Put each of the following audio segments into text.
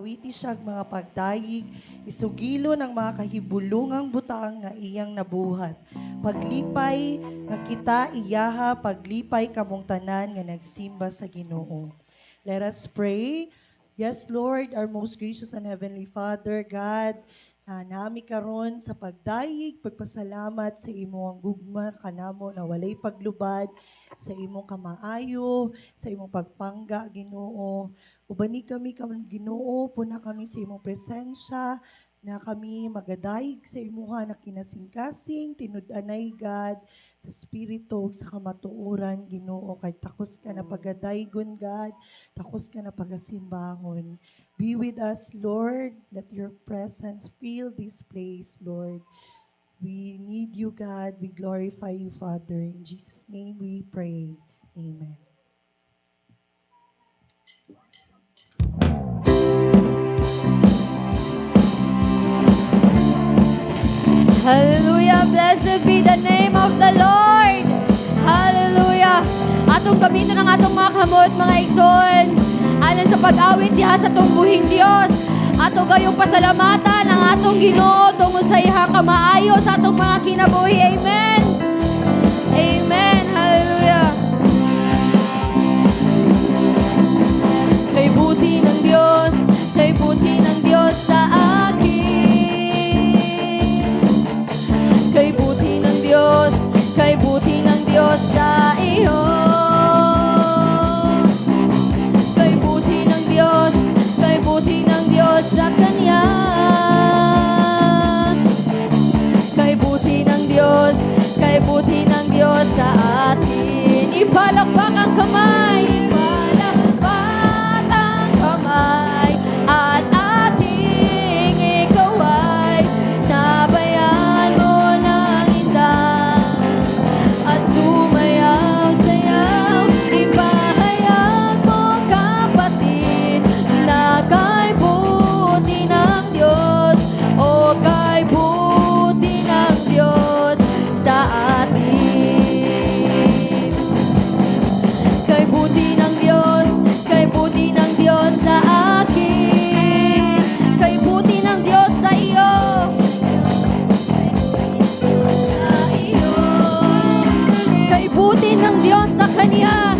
awiti siya mga pagdayig, isugilo ng mga kahibulungang butang nga iyang nabuhat. Paglipay nga kita iyaha, paglipay kamong tanan nga nagsimba sa Ginoo. Let us pray. Yes, Lord, our most gracious and heavenly Father, God, nami karon sa pagdayig, pagpasalamat sa imong gugma kanamo na walay paglubad, sa imong kamaayo, sa imong pagpangga, Ginoo. Ubani kami Ginoo, puna kami sa imong presensya, na kami magadayig sa imuha na kinasing-kasing, tinud-anay God, sa Espiritu, sa kamatuuran, Ginoo, kay takos ka na pagadaygon God, takos ka na pagasimbahon. Be with us, Lord. Let your presence fill this place, Lord. We need you, God. We glorify you, Father. In Jesus' name we pray. Amen. Hallelujah. Blessed be the name of the Lord. Hallelujah. Atong gamiton ang atong mga kamot, mga igsoon. Alang sa pag-awit diha sa atong buhing Dios. Ato gayong pasalamatan ang atong Ginoo tungod sa iha kamaayo sa atong mga kinabuhi. Amen. Amen. Hallelujah. Kay buti ng Diyos, kay buti ng Diyos sa akin. Kay buti ng Diyos, kay buti ng Diyos sa iyo. Kay buti ng Diyos, kay buti ng Diyos sa Kanya. Kay buti ng Diyos, kay buti ng Diyos sa atin. Ipalakpak ang kamay, ipalakpak ang kamay, at ating ikaway sabayan mo ng indang at sumayaw-sayaw. Ipahayag mo kapatid na kay buti ng Diyos, o kay buti ng Diyos sa atin. Kay buti ng Diyos, kay buti ng Diyos sa akin. Kay buti ng Diyos sa iyo. Sa iyo. Kay buti ng Diyos sa Kanya.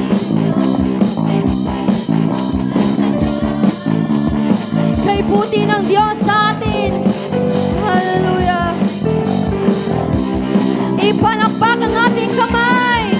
Kay buti ng Diyos sa atin. Hallelujah. Ipalakpak ang ating kamay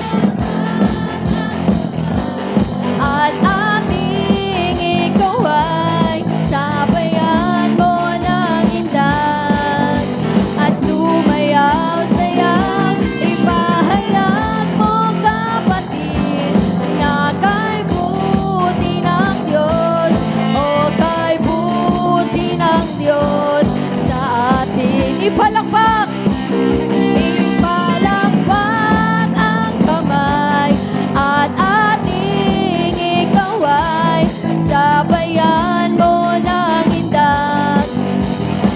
at ating ikaway sabayan mo ng indag at sumayaw-sayaw. Ipahayag mo kapatid na kay buti ng Diyos, o kay buti ng Diyos sa ating. Ipalakpak! Ipalakpak ang kamay at ating ikaway sabayan mo ng indag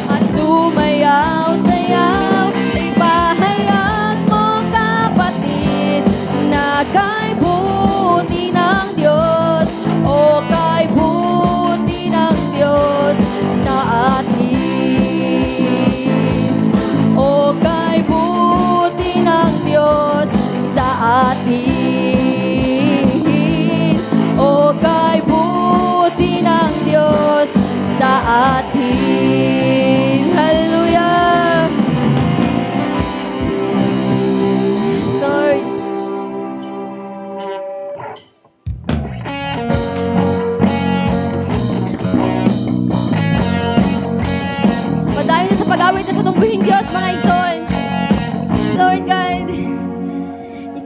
at sumayaw-sayaw. Ipahayag mo kapatid na kay buti ng Diyos, o kay buti ng Diyos sa atin. O kay buti ng Diyos sa atin. O kay buti ng Diyos sa atin. Hallelujah. Yes, Lord. Padayon na sa pag-awit na sa tungbuhing Diyos, mga igsoon. Lord God,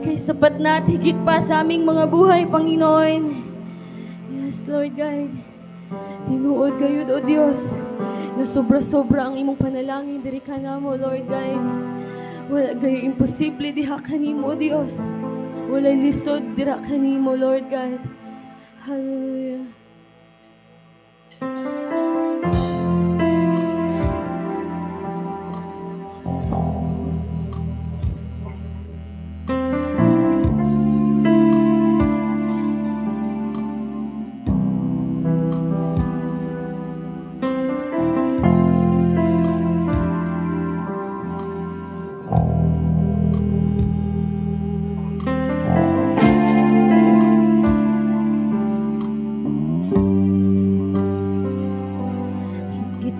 ika'y sapat na at higit pa sa aming mga buhay, Panginoon. Yes, Lord God. Tinuod kayo, O Diyos, na sobra-sobra ang imong panalangin diri ka namo, Lord God. Wala kayo imposible diha kanimo, O Diyos. Wala lisod dira kanimo, Lord God. Hallelujah.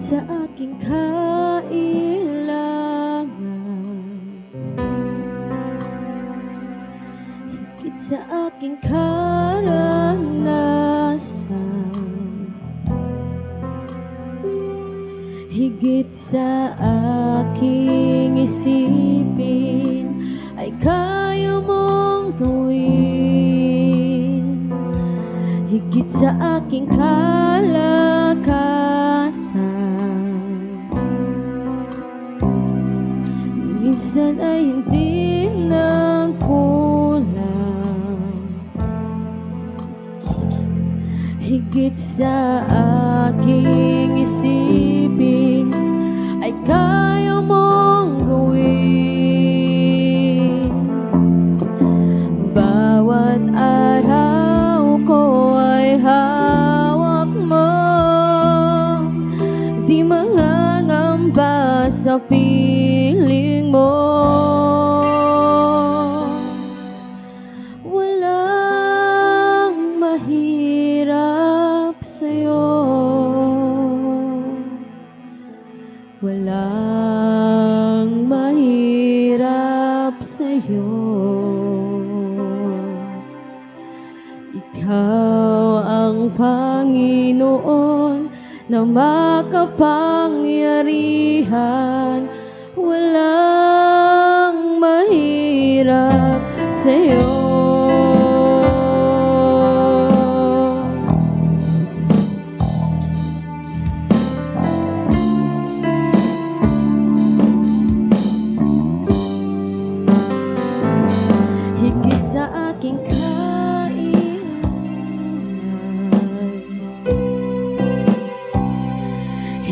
sa aking kailangan, higit sa aking karanasan, higit sa aking isipin ay kaya mong gawin, higit sa aking kalakasan. Minsan ay hindi nang kulang, higit sa aking isipin ay kaya mong gawin. Bawat araw ko ay hawak mo, di mangangamba sa piling mo. Walang mahirap sa'yo, walang mahirap sa'yo. Ikaw ang Panginoon na makapangyarihan, walang mahirap sa'yo. Higit sa aking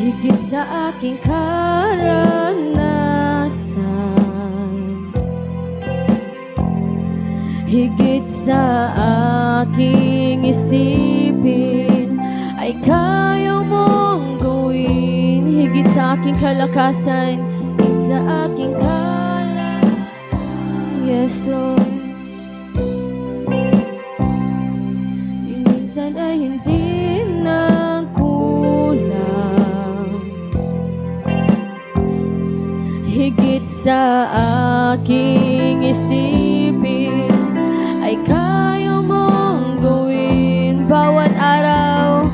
higit sa aking karanasan, higit sa aking isipin ay kaya mong gawin, higit sa aking kalakasan, higit sa aking kalakasan. Yes, Lord. Minsan ay hindi na kulang, higit sa aking isipin ay kaya mong gawin. Bawat araw,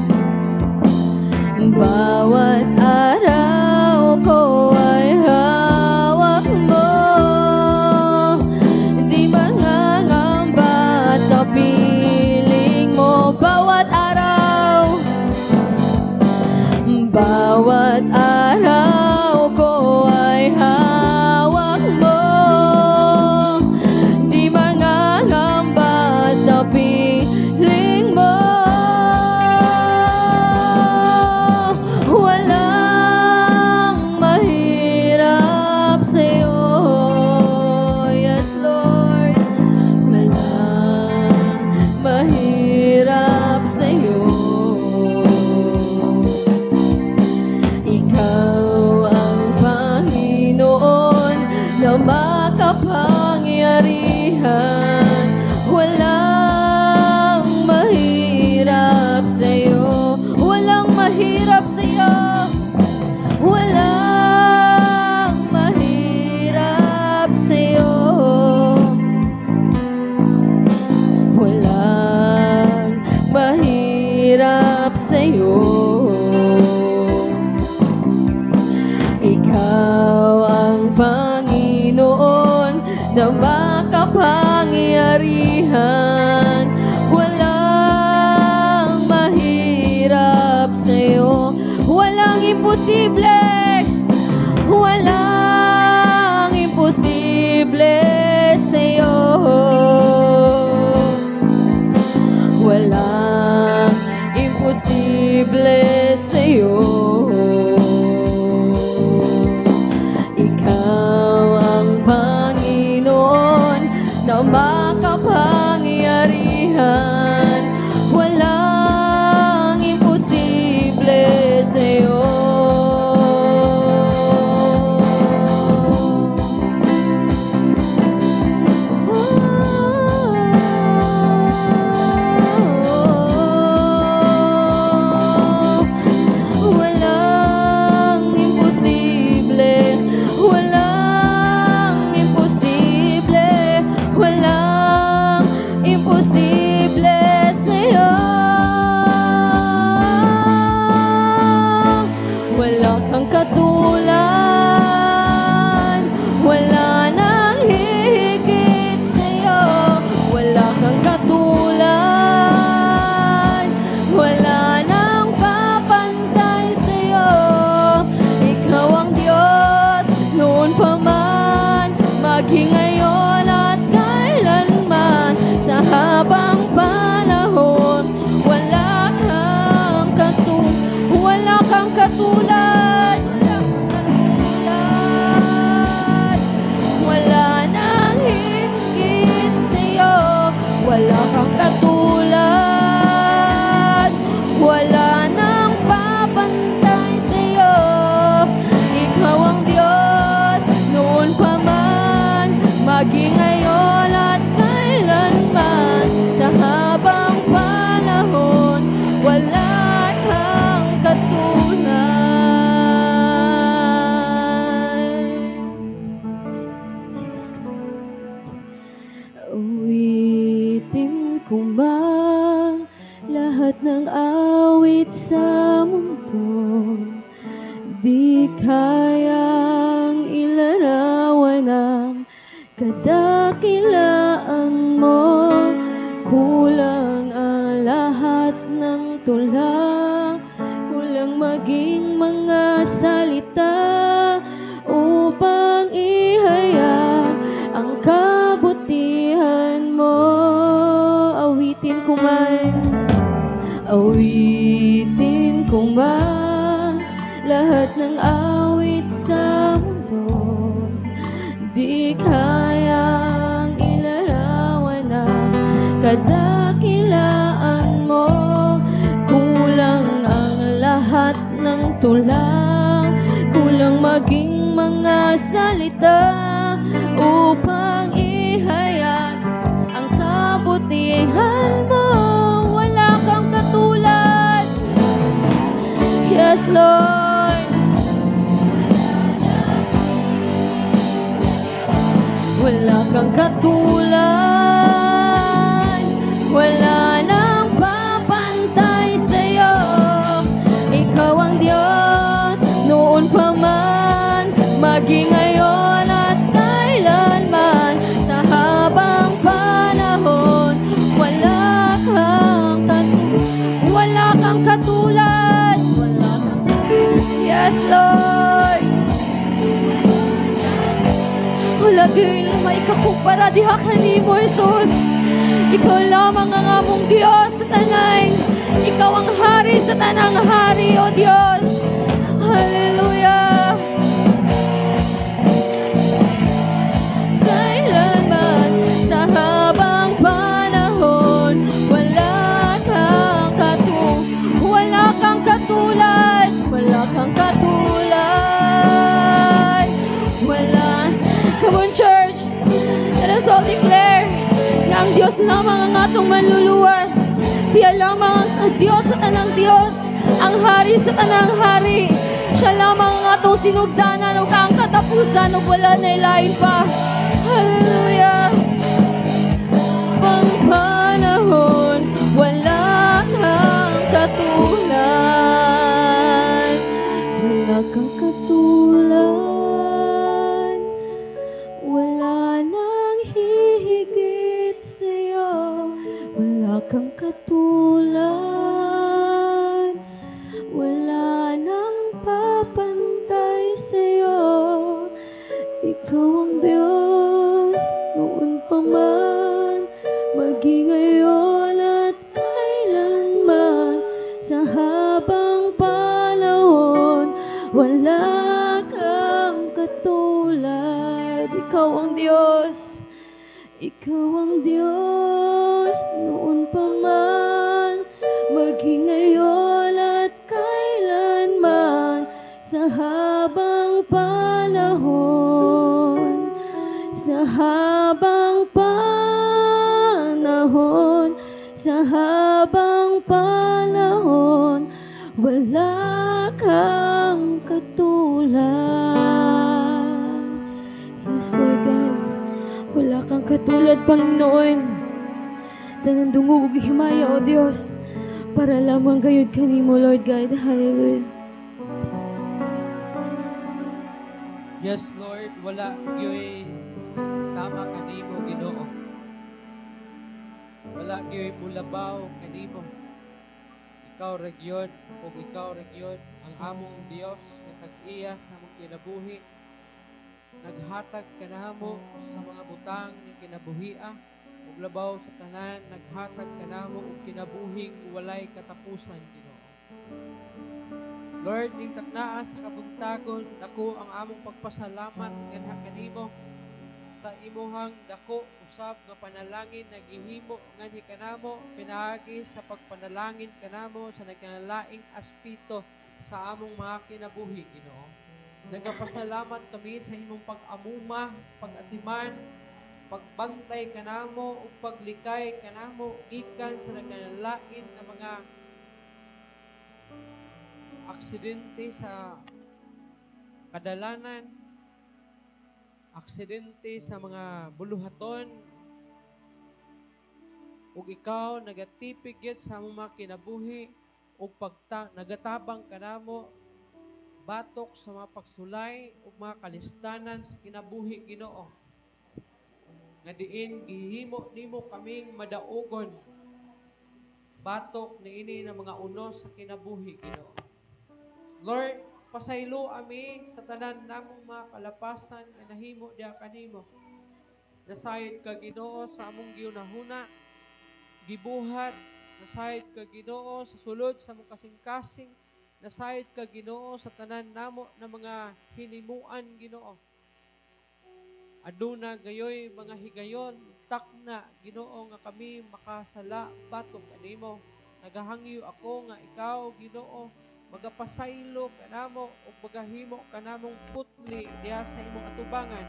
bawat araw ko ay hawak mo, di mangangamba sa piling mo. Bawat araw, bawat araw ko ay hawak mo, di mangangamba sa piling mo. Walang mahirap sa'yo. Yes, Lord. Walang mahirap sa'yo. Ikaw ang Panginoon na makapangyarihan, walang mahirap sa'yo. Walang mahirap sa'yo. Walang mahirap sa'yo. Walang mahirap sa'yo. Ikaw ang Panginoon na makapangyarihan, walang mahirap sa'yo. Walang imposible, walang imposible sa'yo. Walang imposible sa'yo. Ikaw ang Panginoon na makapangyarihan, walang imposible sa'yo. kang katulad. Wala nang higit sa'yo. Wala kang katulad. Wala nang papantay sa'yo. Ikaw ang Diyos, noon pa man, maging ngayon at kailanman. Sa habang panahon, wala kang katulad. Yes, Lord. Awitin ko man lahat ng awit sa mundo, di kayang ilarawan ang kadakilaan mo. Kulang ang lahat ng tula, kulang maging mga salita upang ihayag ang kabutihan mo. Awitin ko man, awitin ko man lahat ng awit sa mundo, di kayang ilarawan ang kadakilaan mo. Kulang ang lahat ng tula, kulang maging mga salita upang ihayag ang kabutihan mo. Wala kang katulad. Yes, Lord. Wala kang katulad. Wala nang papantay sa'yo. Ikaw ang Diyos, noon pa man, maging ngayon at kailanman. Sa habang panahon, wala kang katulad. Wala kang katulad. Yes, Lord. Wala gayon may kakumpara diha kanimo, Jesus. Ikaw lamang ang among Diyos sa tanay. Ikaw ang hari sa tanang hari, O Diyos. Hallelujah. Kailanman sa habang panahon, wala kang katulad. Wala kang katulad. Wala. Come on, church. Let us all declare na ang Diyos lamang ang atong manluluwas. Siya lamang ang Diyos sa tanang Diyos, ang hari sa tanang hari. Siya lamang ang atong sinugdanan ug ang katapusan ug wala na ilain pa. Hallelujah. Pang panahon, wala kang katulad. Wala kang katulad. Wala nang hihigit sa'yo. Wala kang katulad. Wala nang papantay sa'yo. Ikaw ang Diyos, noon pa man, maging ngayon at kailanman. Sa habang panahon, wala kang katulad. Ikaw ang Diyos. Ikaw ang Diyos, noon pa man, maging ngayon at kailanman. Sa habang panahon, sa habang panahon, sa habang panahon, wala kang katulad. Yes, Lord God. Wala kang katulad, Panginoon. Tanang dungog ug himaya, O Diyos, para lamang gayud kanimo, Lord God. Hallelujah. Yes, Lord, wala gyoy sama kanimo, Ginoo. Wala gyoy mulabaw kanimo. Ikaw regyon ug ikaw regyon ang among Dios nga tag-iya sa among kinabuhi. Naghatag kanamo sa mga butang ni kinabuhia ug labaw sa tanan naghatag kanamo og kinabuhing walay katapusan, Ginoo. Lord, ning tagnaa sa kabuntagon, dako ang among pagpasalamat ganha kanimo sa imuhang dako usab nga panalangin nagihimo nganhi kanamo pinaagi sa pagpanalangin kanamo sa nagkanalaing aspeto sa among mga kinabuhi, Ginoo. Nagapasalamat kami sa imong pag-amuma, pag-atiman, pagbantay kanamo ug paglikay kanamo gikan sa nagkanalain na mga aksidente sa kadalanan, aksidente sa mga buluhaton, ug ikaw nagatipig gyud sa among mga kinabuhi ug nagatabang kanamo batok sa mga pagsulay ug mga kalistanan sa kinabuhi, Ginoo. Nga diin gihimo nimo kaming madaugon batok niini ng mga unos sa kinabuhi, Ginoo. Lord, pasaylo ami sa tanan namong mga kalapasan nga nahimo diha kanimo. Nasayod ka, Ginoo, sa among giunahuna, gibuhat, nasayod ka, Ginoo, sa sulod sa among kasing-kasing, nasayod ka, Ginoo, sa tanan namo na mga hinimuan, Ginoo. Aduna gayoy mga higayon, takna, Ginoo, nga kami makasala batok kanimo. Nagahangyo ako nga ikaw, Ginoo, magapasaylo kanamo o magahimo kanamong putli diha sa imong atubangan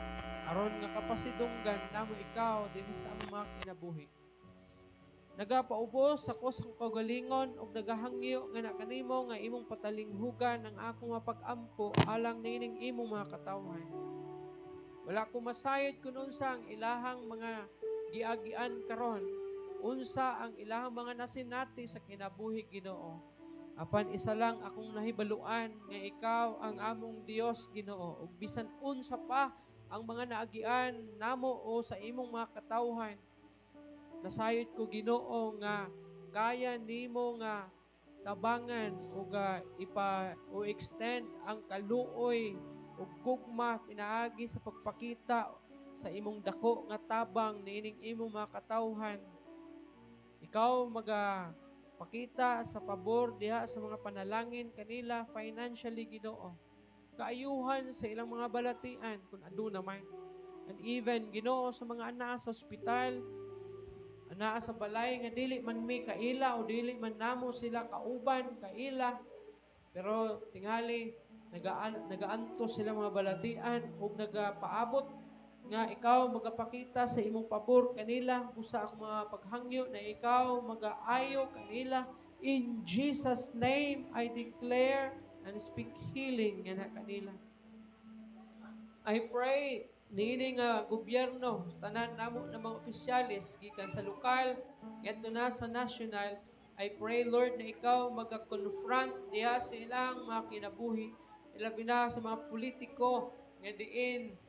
aron nga kapasidunggan namo ikaw dinhi sa among mga kinabuhi. Nagapaubos ako sa kagalingon ug nagahangyo nga na kanimo nga imong patalinghugan ang akong mapag-ampo alang nining imong mga katawhan. Wala ko masayod kung unsa ang ilahang mga giagian karon, unsa ang ilahang mga nasinati sa kinabuhi, Ginoo. Apan isa lang akong nahibaluan nga ikaw ang among Dios, Ginoo. Ug bisan unsa pa ang mga naagian namo o sa imong mga katawhan, nasayod ko, Ginoo, nga kaya nimo nga tabangan o extend ang kaluoy ug gugma pinaagi sa pagpakita sa imong dako nga tabang niining imong mga katawhan. Ikaw pakita sa pabor diha sa mga panalangin kanila financially, Ginoo. Kaayuhan sa ilang mga balatian kung aduna man. And even, Ginoo, sa mga anaa sa ospital, anaa sa balay nga dili man mi kaila o dili man namo sila kauban kaila, pero tingali nagaantos sila mga balatian ug nagapaabot nga ikaw magapakita sa imong pabor kanila busa ako mga paghangyo na ikaw magaayo kanila. In Jesus name I declare and speak healing nga kanila. I pray niini nga gobyerno sa tanan namo ng mga opisyalis gikan sa lokal ngadto na sa national. I pray, Lord, na ikaw magka-confront diha sa ilang mga kinabuhi, ilabi na sa mga politiko nga diin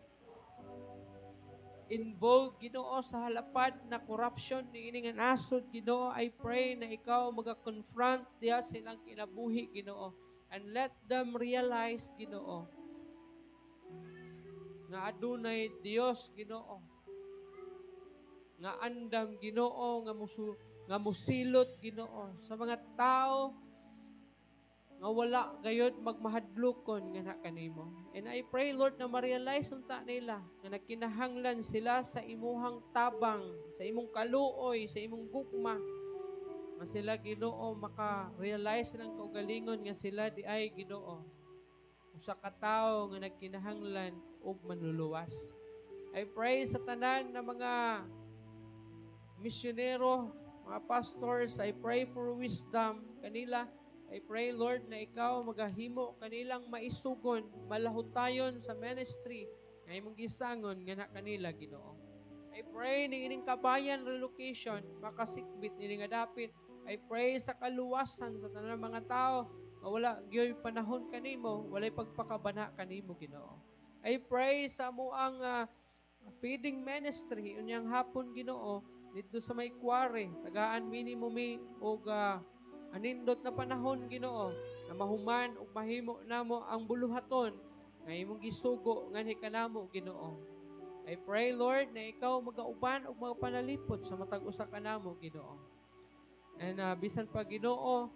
involved, Ginoo, sa halapad na corruption niini nga nasod, Ginoo. I pray na ikaw magka-confront diha sa ilang kinabuhi, Ginoo, and let them realize, Ginoo, nga adunay Dios, Ginoo, nga andam, Ginoo, nga musilot, Ginoo, sa mga tao nga wala gayud magmahadlokon nga na kanimo. And I pray, Lord, na ma-realize unta nila nga nagkinahanglan sila sa imuhang tabang, sa imong kaluoy, sa imong gugma, nga sila, Ginoo, maka-realize ng kaugalingon nga sila di ay, Ginoo, usa ka tawo nga nagkinahanglan og manluluwas. I pray sa tanan na mga misyonero, mga pastors, I pray for wisdom kanila. I pray, Lord, na ikaw magahimo kanilang maisugon, malahutayon sa ministry nga imong gisangon nga na kanila, Ginoo. I pray ni ining kabayan relocation, makasikbit ni nga dapit. I pray sa kaluwasan sa tanan mga tao nga wala gyoy panahon kanimo, walay pagpakabana kanimo, Ginoo. I pray sa muang feeding ministry unyang hapon, Ginoo, dito sa may quarry, tagaan minimumi og anindot na panahon, Ginoo, na mahuman ug mahimo namo ang buluhaton nga imong gisugo nganhi kanamo, Ginoo. I pray, Lord, na ikaw magauban ug magpanalipod sa matag usa kanamo, Ginoo. And bisan pa, Ginoo,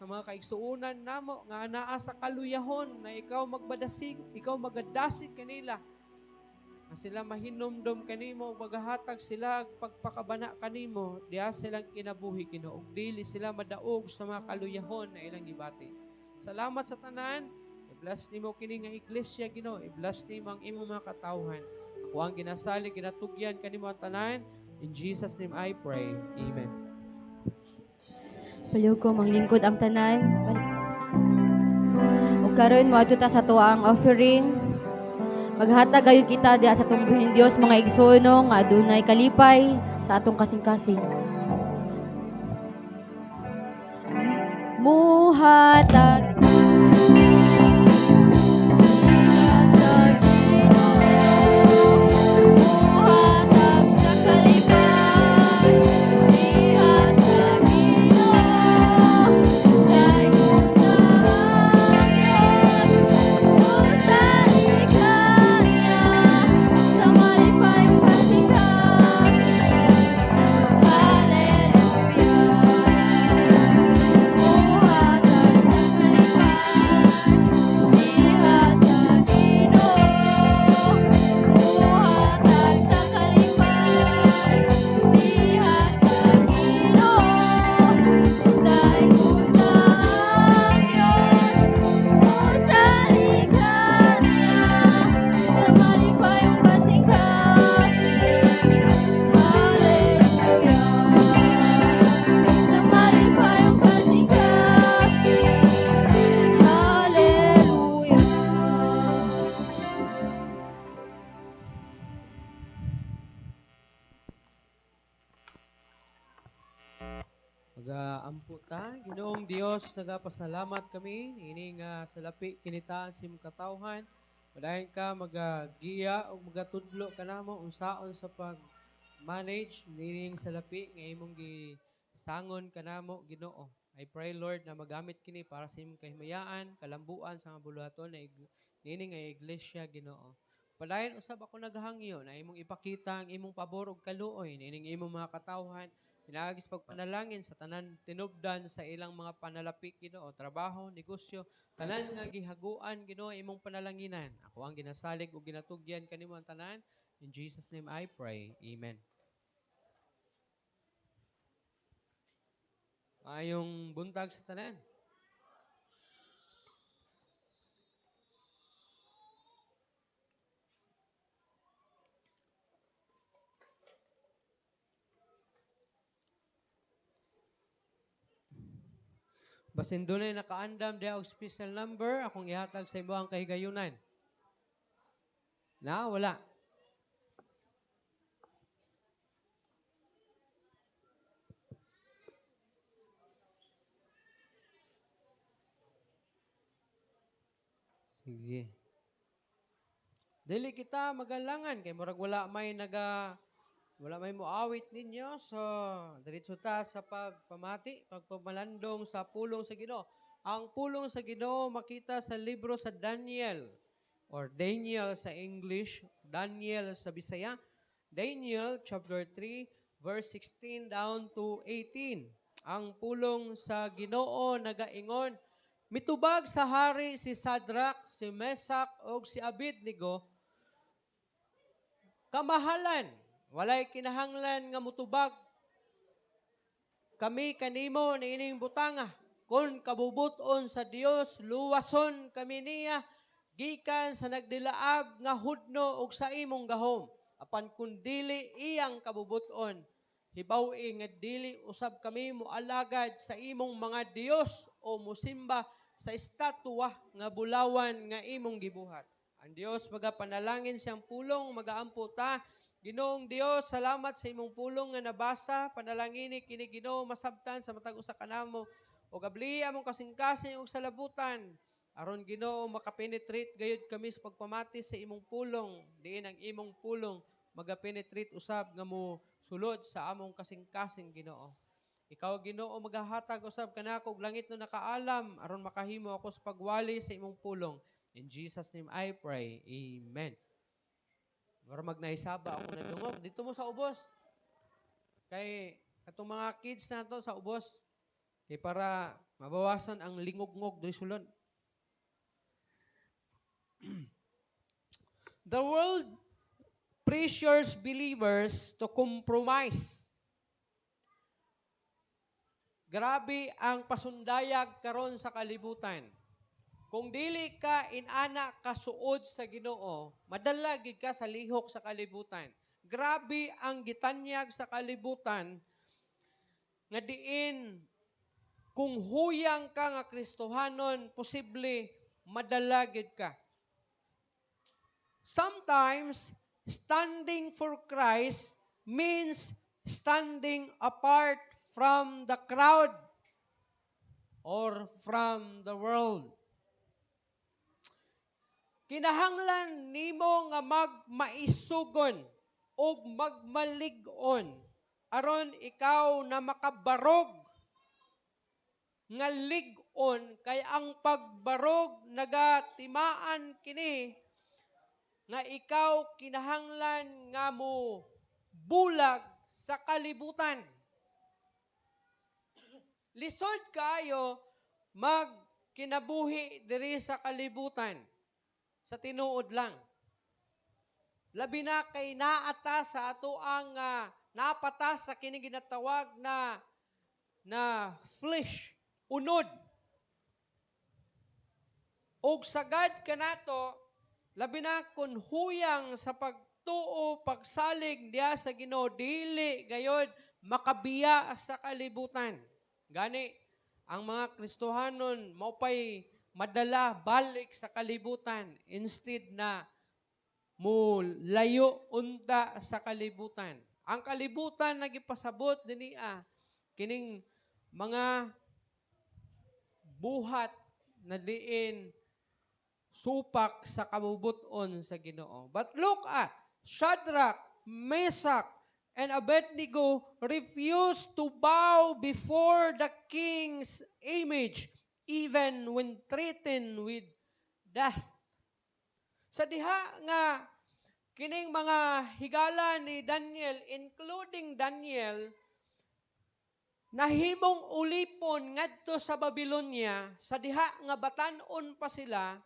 sa mga kaigsuunan namo nga anaa sa kaluyahon na ikaw magbadasig, ikaw magadasig kanila. Na sila mahinomdom kanimo, magahatag sila pagpakabana kanimo, diya silang kinabuhi Ginoo. Dili sila madaog sa mga kaluyahon na ilang gibati. Salamat sa tanan. I-bless nimo kini nga iglesia Ginoo. I-bless nimo ang imong mga katawhan. Ako ang ginasali, ginatugyan kanimo ang tanan. In Jesus name I pray. Amen. Palihog ko manglingkod ang tanan. Ug karon moadto ta sa tuang offering. Maghatag gayud kita diha sa tungbuhing Dios mga igsoon nga adunay kalipay sa atong kasing-kasing. Muhatag Mag-aampo ta, Ginoong Dios, nagapasalamat kami, ini nga salapi kinitaan sim katawhan. Padayon ka magagiya o magatudlo ka namo unsaon sa pag-manage nining salapi nga imong gisangon ka namo Ginoo. I pray Lord na magamit kini para sa imong kahimayaan, kalambuan sa mga buluhaton na nining nga iglesia Ginoo. Padayon usab ako naghangyo na imong ipakita ang imong pabor ug kaluoy nining imong mga katawhan. Pinagis pagpanalangin sa tanan tinubdan sa ilang mga panalapik Ginoo, trabaho, negosyo, tanan nga gihaguan Ginoo imong panalanginan. Ako ang ginasalig ug ginatugyan kanimo ang tanan. In Jesus name I pray. Amen. Ayong buntag sa tanan. Basin dunay nakaandam diha og special number, akong ihatag sa imo ang kahigayunan. Na, wala. Sige. Dili kita magalangan kay murag wala may muawit ninyo. So, diretso ta sa pagpamati, pagpamalandong sa pulong sa Ginoo. Ang pulong sa Ginoo makita sa libro sa Daniel or Daniel sa English, Daniel sa Bisaya. Daniel chapter 3 verse 16 down to 18. Ang pulong sa Ginoo nagaingon, mitubag sa hari si Sadrak, si Mesak ug si Abednego, kamahalan, walay kinahanglan nga mutubag kami kanimo niining butanga. Kung kabubuton sa Dios, luwason kami niya gikan sa nagdilaab nga hudno ug sa imong gahom. Apan kun dili iyang kabubuton, hibaw-i nga dili usab kami moalagad sa imong mga Dios o musimba sa estatwa nga bulawan nga imong gibuhat. Ang Dios magapanalangin siyang pulong, magaampo ta. Ginoong Dios, salamat sa imong pulong nga nabasa, panalangini kini Ginoo masabtan sa matag usa kanamo ug abli among kasing-kasing ug salabutan. Aron Ginoo makapenetrate gayud kami sa pagpamati sa imong pulong, diin ang imong pulong magapenetrate usab nga mo sulod sa among kasing-kasing Ginoo. Ikaw Ginoo magahatag usab kanako og langit no nakaalam aron makahimo ako sa pagwali sa imong pulong. In Jesus name I pray. Amen. Para magnaisaba ako na dungog. Dito mo sa ubos. Kay atong mga kids na to sa ubos. Kay para Mabawasan ang lingog-ngog do'y sulod. The world pressures believers to compromise. Grabe ang pasundayag karon sa kalibutan. Kung dili ka inana kasuod sa Ginoo, madala gid ka sa lihok sa kalibutan. Grabe ang gitanyag sa kalibutan nga diin kung huyang ka nga Kristohanon, posible madala gid ka. Sometimes standing for Christ means standing apart from the crowd or from the world. Kinahanglan nimo nga magmaisugon o magmalig-on aron ikaw na makabarog nga lig-on kay ang pagbarog nagatimaan kini nga ikaw kinahanglan nga mo bulag sa kalibutan. Lisod kayo magkinabuhi diri sa kalibutan. Sa tinuod lang. Labi na kay naata sa ato ang napata sa kini ginatawag na flesh, unod. Og sagad kanato, labi na kun huyang sa pagtuo, pagsalig diya sa Ginoo, dili gayod makabiya sa kalibutan. Gani, ang mga Kristohanon maupay madala balik sa kalibutan instead na mo layo unta sa kalibutan. Ang kalibutan nagipasabot dinhi kining mga buhat na diin supak sa kabubuton sa Ginoo. But look at Shadrach, Meshach, and Abednego refused to bow before the king's image even when threatened with death. Sa diha nga kining mga higala ni Daniel, including Daniel, nahimong ulipon ngadto sa Babylonia, sa diha nga batan-on pa sila,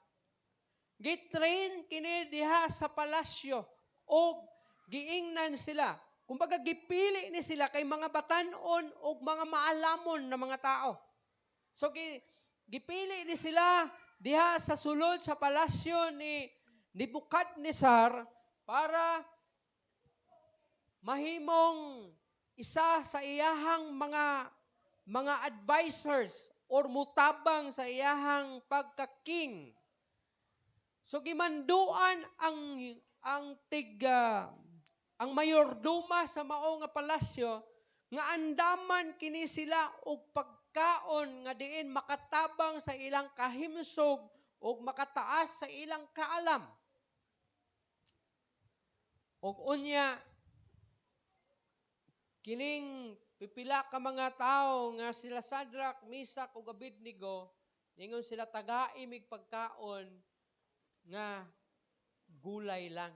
gitrain kini diha sa palasyo o giingnan sila. Kumbaga gipili ni sila kay mga batan-on o mga maalamon na mga tao. So gipili ni sila diha sa sulod sa palasyo ni Nebukadnezar para mahimong isa sa iyahang mga advisors or mutabang sa iyahang pagka-king. So gimanduan ang mayordoma sa mao nga palasyo nga andaman kini sila og pagkaon nga diin makatabang sa ilang kahimsog og makataas sa ilang kaalam. Og unya kining pipila ka mga tao nga sila Shadrach, Meshach ug Abednego, ningon sila tagaim mig pagkaon nga gulay lang.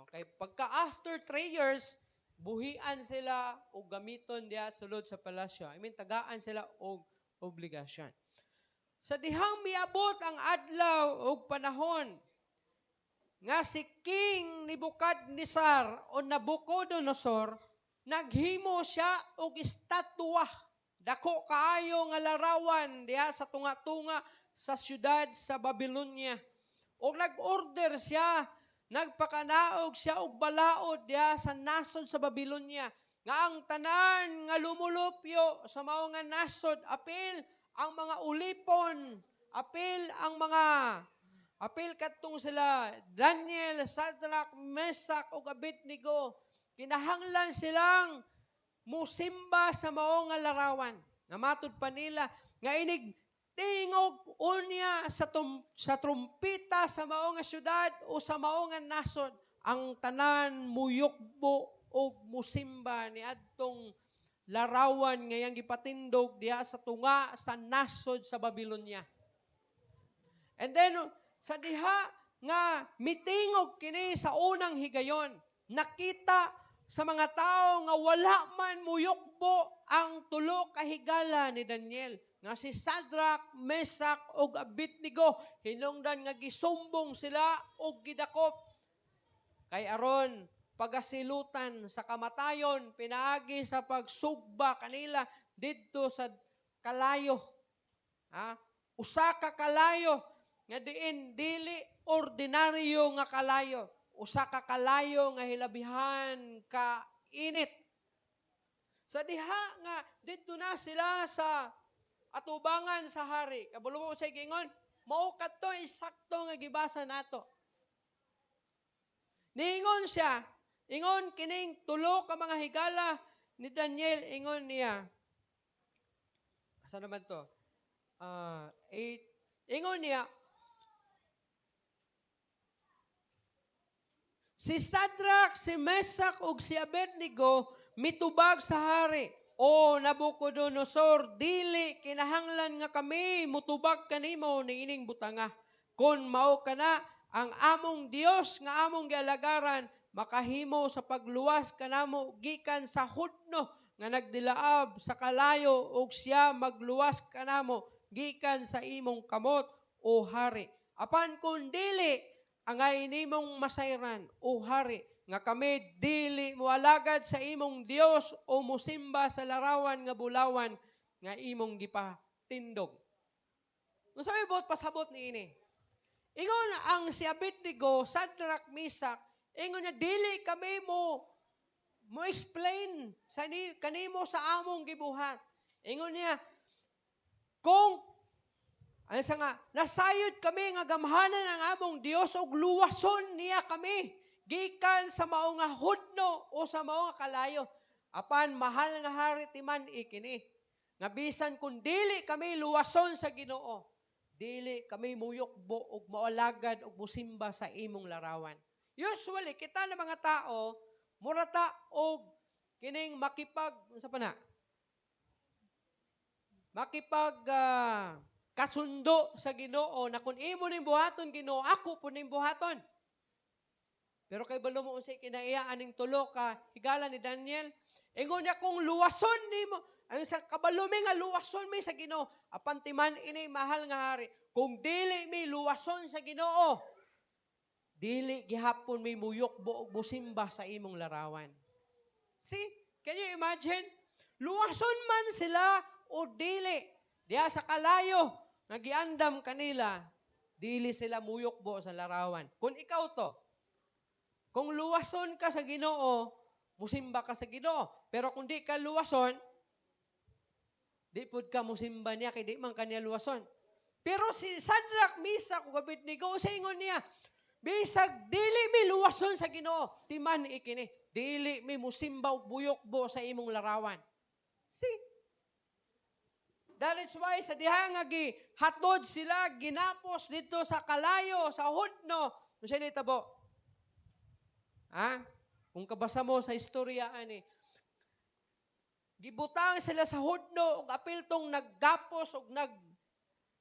Okay, pagka after 3 years, buhian sila o gamiton diya sulod sa palasyo. Tagaan sila og obligasyon. Sa dihang miabot ang adlaw o panahon nga si King Nebukadnezar o Nabucodonosor, naghimo siya og estatwa. Dako kaayo nga larawan diha sa tunga-tunga sa syudad sa Babylonia. O nag-order siya, nagpakanaog siya og balaod diha sa nasod sa Babylonia nga ang tanan nga lumulupyo sa mao nga nasod, apil ang mga ulipon, apil kadtong sila Daniel, Shadrach, Meshach ug Abednego, kinahanglan silang musimba sa mao nga larawan. Nga matud pa nila nga inig tingog unya sa trumpita sa mao nga syudad o sa mao nga nasod, ang tanan muyukbo o musimba ni adtong larawan nga yang gipatindog diha sa tunga sa nasod sa Babylonia. And then sa diha nga mitingog kini sa unang higayon, nakita sa mga tao nga wala man muyukbo ang tulo ka higala ni Daniel nga si Shadrach, Meshach ug Abednego hinungdan nga gisumbong sila og gidakop kay aron pagasilutan sa kamatayon pinaagi sa pagsugba kanila didto sa kalayo. Usa ka kalayo nga diin dili ordinaryo nga kalayo. Usa ka kalayo nga hilabihan ka init. Sa diha nga didto na sila sa atubangan sa hari. Kabalo mo sa gingon, mao kadto eksakto nga gibasa nato. Niingon siya, ingon kining tulo ka mga higala ni Daniel, ingon niya. Asa naman to? 8. Ingon niya, si Shadrach, si Meshach, ug si Abednego mitubag sa hari. O Nabucodonosor, dili kinahanglan nga kami mutubag kanimo ni ining butanga. Kun mao kana ang among Dios nga among gialagaran, makahimo sa pagluwas kanamo gikan sa hudno nga nagdilaab sa kalayo ug siya magluwas kanamo gikan sa imong kamot o hari. Apan kun dili angay nimong masayran o hari nga kami dili moalagad sa imong Dios o musimba sa larawan nga bulawan nga imong gipatindog. Unsa may buot pasabot ni ini? Ingon ang si Abednego, Shadrach, Meshach, ingon niya dili kami mo explain sa kanimo sa among gibuhat. Ingon niya kung ano sa nga nasayod kami nga gamhanan ang among Dios ug luwason niya kami gikan sa mao nga hudno o sa mao nga kalayo. Apan mahal nga hari timan ikini. Nga bisan kung dili kami luwason sa Ginoo, dili kami muyokbo ug maulagad ug musimba sa imong larawan. Usually kita na mga tao murata og kining unsa pa na? Kasundo sa Ginoo na kung imo ning buhaton Ginoo, ako po ning buhaton. Pero kay balo mo unsay kinaiya aning tulo ka higala ni Daniel, ingon niya kung luwason nimo, ang sa kabalo mi nga luwason mi sa Ginoo, apan timan ini mahal nga hari. Kung dili mi luwason sa Ginoo, dili gihapon mi muyokbo og musimba sa imong larawan. See? Can you imagine? Luwason man sila o dili. Diya sa kalayo nga giandam kanila, dili sila muyokbo sa larawan. Kung ikaw to, kung luwason ka sa Ginoo, musimba ka sa Ginoo. Pero kung di ka luwason, di pud ka musimba niya kay di man kaniya luwason. Pero si Shadrach, Meshach ug Abednego sa ingon niya, bisag dili mi luwason sa Ginoo, timan ikini, dili mi musimba ug buyokbo sa imong larawan. See? That is why sa diha nga gihatod sila ginapos dito sa kalayo, sa hudno. Unsa ni tabo? Kung kabasa mo sa istorya ani, gibutang sila sa hudno ug apiltong naggapos ug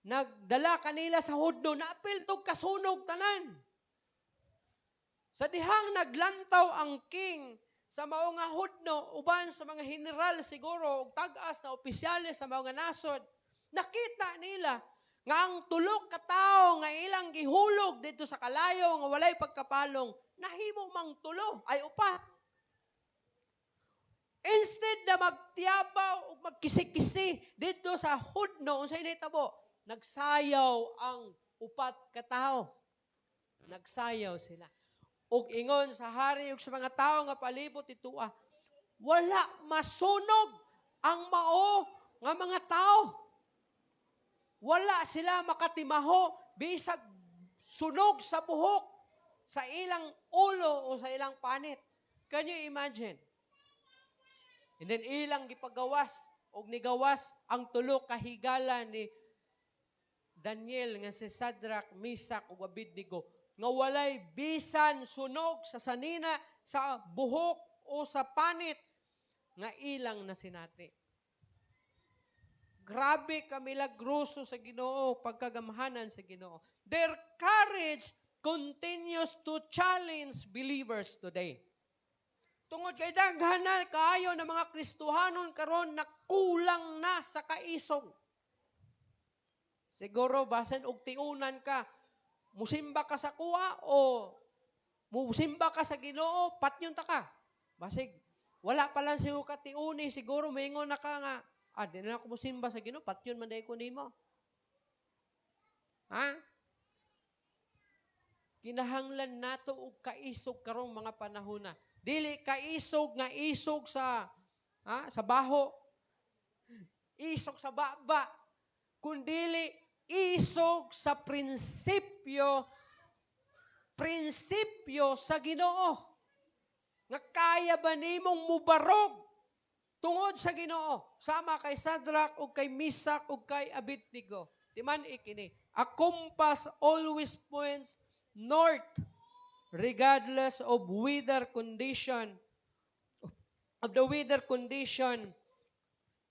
nagdala kanila sa hudno, naapiltong kasunog tanan. Sa dihang naglantaw ang king sa mao nga hudno, uban sa mga general siguro ug tag-as na opisyales sa mga nasod, nakita nila nga ang tulo ka tawo nga ilang gihulog dito sa kalayo nga walay pagkapalong, nahimo mang tulo ay upat. Instead na magtiyabaw o magkisi-kisi dito sa hudno, unsay nahitabo? Nagsayaw ang upat ka tawo. Nagsayaw sila. Ug ingon sa hari ug sa mga tawo nga palibot itoa, wala masunog ang mao nga mga tawo. Wala sila makatimaho bisag sunog sa buhok, sa ilang ulo o sa ilang panit. Can you imagine? And then ilang gipagawas o nigawas ang tulo ka higala ni Daniel nga si Shadrach, Meshach ug Abednego nga walay bisan sunog sa sanina, sa buhok o sa panit nga ilang na sinati. Grabe ka milagroso sa Ginoo, pagkagamhanan sa Ginoo. Their courage continues to challenge believers today. Tungod kay daghan na kaayo ng mga Kristohanon karon na kulang na sa kaisog. Siguro basin og tiunan ka, musimba ka sa kuha o musimba ka sa Ginoo, patyon ta ka. Basig wala pa lang siyo ka tiuni, siguro maingon na ka nga, di na ako musimba sa Ginoo, patyon man dai ko nimo. Ha? Kinahanglan nato og kaisog karong mga panahon na. Dili kaisog nga isog sa baho. Isog sa baba. Kundili isog sa prinsipyo sa Ginoo. Nga kaya ba nimong mubarog tungod sa Ginoo? Sama kay Shadrach ug kay Meshach ug kay Abednego. Timan ikini. A compass always points north regardless of weather condition.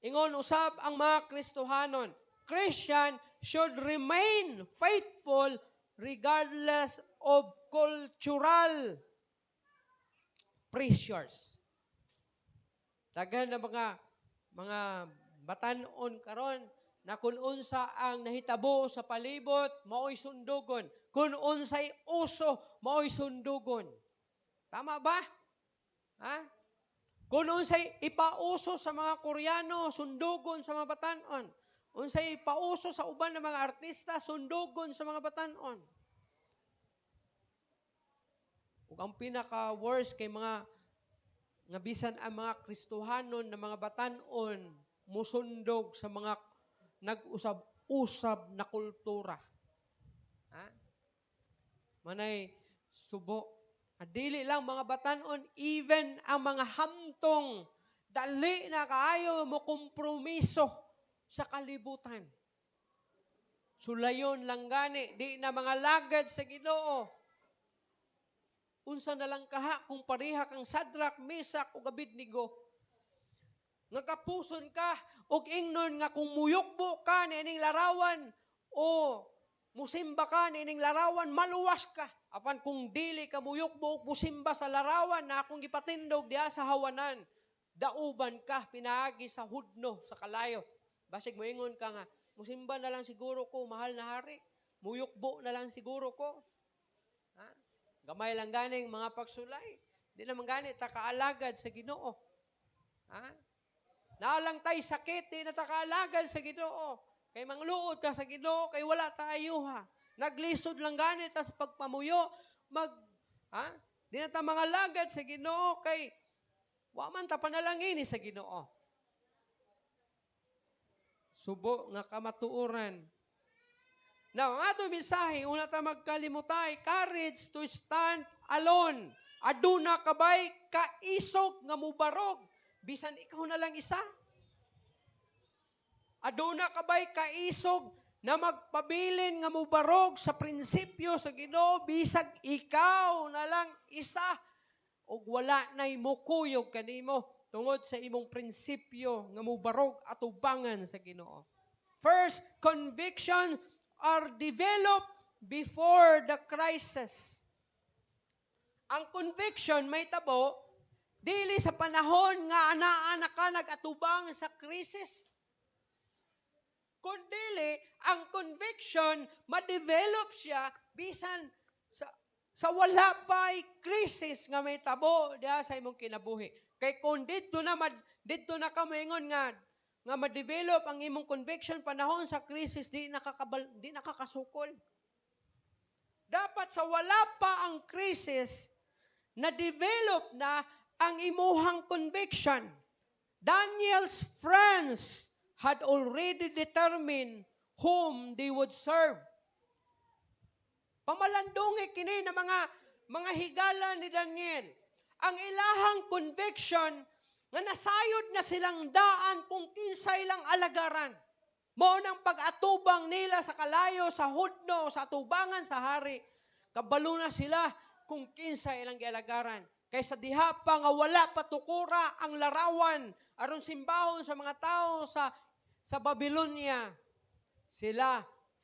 Ingon usab ang mga Kristohanon, Christian should remain faithful regardless of cultural pressures. Daghan na mga batan-on karon na kung unsa ang nahitabo sa palibot, mao'y sundugon. Kung unsay uso, mao'y sundugon. Tama ba? Ha? Kung unsay ipauso sa mga Koreano, sundugon sa mga batan-on. Unsay ipauso sa uban ng mga artista, sundugon sa mga batan-on. Ug ang pinaka-worst kay mga nga bisan ang mga Kristohanon na mga batan-on musundog sa mga nag-usab-usab na kultura. Ha? Manay subo. Dili lang mga batan-on, even ang mga hamtong, dali na kaayo mo kompromiso sa kalibutan. Sulayon lang gani, di na mga lagad sa Ginoo. Unsa na lang kaha kung pareha kang Shadrach, Meshach ug Abednego. Nagapuson ka og ingnon nga kung muyukbo ka niining larawan o musimba ka niining larawan, maluwas ka. Apan kung dili ka muyukbo og musimba sa larawan na akong gipatindog diha sa hawanan, dauban ka pinaagi sa hudno sa kalayo. Basig moingon ka nga, musimba na lang siguro ko, mahal na hari. Muyukbo na lang siguro ko. Ha? Gamay lang ganing mga pagsulay. Di naman gani ta kaalagad sa Ginoo. Ha? Naalang tay sakit, di na ta kaalagad sa Ginoo. Kay mangluod ka sa Ginoo, kay wala ta ayuha. Naglisod lang gani ta sa pagpamuyo, di na ta mga lagad sa Ginoo kay wa man ta panalangin sa Ginoo. Subo nga kamatuoran. Now, ang ato mensahe, una ta magkalimutay, courage to stand alone. Aduna kabay kaisog nga mubarog. Bisan ikaw na lang isa. Aduna kabay kaisog na magpabilin nga mubarog sa prinsipyo sa Ginoo bisag ikaw na lang isa. Og wala na'y mukuyog kanimo tungod sa imong prinsipyo nga mubarog at ubangan sa Ginoo. First, conviction are developed before the crisis. Ang conviction may tabo, dili sa panahon nga anaa ka nag-atubang sa krisis. Kundili, ang conviction, ma-develop siya bisan sa wala pa'y krisis nga may tabo diha sa imong kinabuhi. Kay kung dito na ka maingon nga ma-develop ang imong conviction panahon sa krisis, di nakakasukol. Dapat sa wala pa ang krisis, na-develop na ang imuhang conviction. Daniel's friends had already determined whom they would serve. Pamalandungi kini na mga higala ni Daniel. Ang ilahang conviction nga nasayod na silang daan kung kinsay lang alagaran. Mo nang pag-atubang nila sa kalayo, sa hudno, sa atubangan sa hari. Kabalo na sila kung kinsay lang gialagaran. Kaysa diha pa nga wala patukura ang larawan aron simbahon sa mga tao sa Babylonia. Sila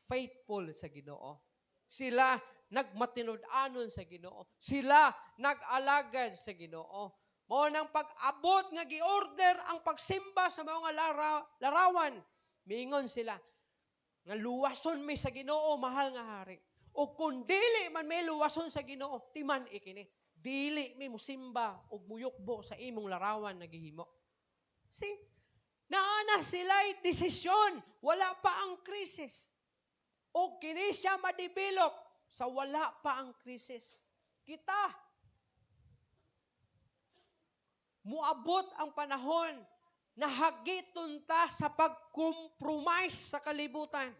faithful sa Ginoo. Sila nagmatinud-anon sa Ginoo. Sila nag-alagad sa Ginoo. Mao nang pag-abot nga gi-order ang pagsimba sa mga larawan. Miingon sila nga luwason mi sa Ginoo, mahal nga hari. O kung dili man may luwason sa Ginoo, timan ikini. Dili mi musimba og muyukbo sa imong larawan na gihimo. See? Naana sila'y desisyon. Wala pa ang krisis. O kini siya ma-develop sa wala pa ang krisis. Kita, muabot ang panahon na hagiton ta sa pag-compromise sa kalibutan.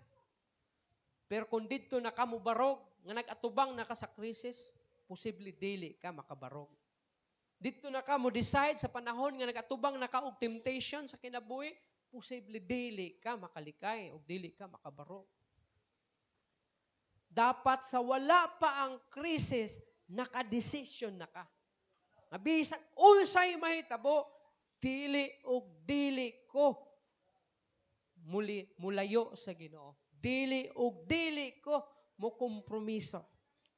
Pero kung dito na ka mubarog, nga nag-atubang na ka sa krisis, posible dili ka makabarog. Dito na ka mo decide sa panahon nga nag-atubang na ka og temptation sa kinabuhi, posible dili ka makalikay o dili ka makabarog. Dapat sa wala pa ang krisis, naka-decision na ka. Nabisan, unsay mahitabo, dili og dili ko mulayo sa Ginoo. Dili og dili ko mo kompromiso.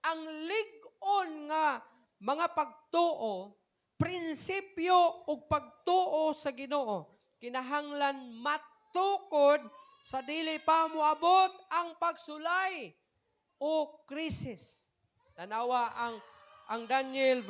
Ang lig-on nga mga pagtuo, prinsipyo ug pagtuo sa Ginoo, kinahanglan matukod sa dili pa moabot ang pagsulay o krisis. Tanawa ang Daniel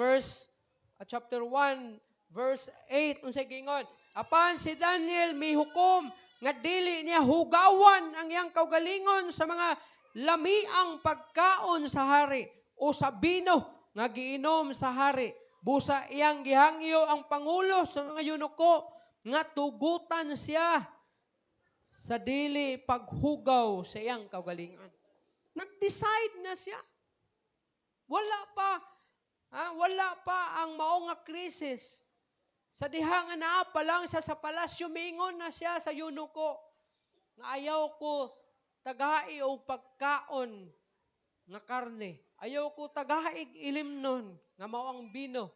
chapter 1 verse 8 unsay gingon, apan si Daniel mihukom nga dili niya hugawan ang iyang kaugalingon sa mga lamiang pagkaon sa hari o sa bino nga giinom sa hari. Busa iyang gihangyo ang pangulo sa mga yunuko nga tugutan siya sa dili paghugaw sa iyang kaugalingon. Nag-decide na siya. Wala pa ang mao nga krisis. Sa diha nga naa pa lang siya sa palasyo, miingon na siya sa yunuko nga ayaw ko tagahi o pagkaon nga karne. Ayaw ko tagahaig ilimnon nga mao ang bino.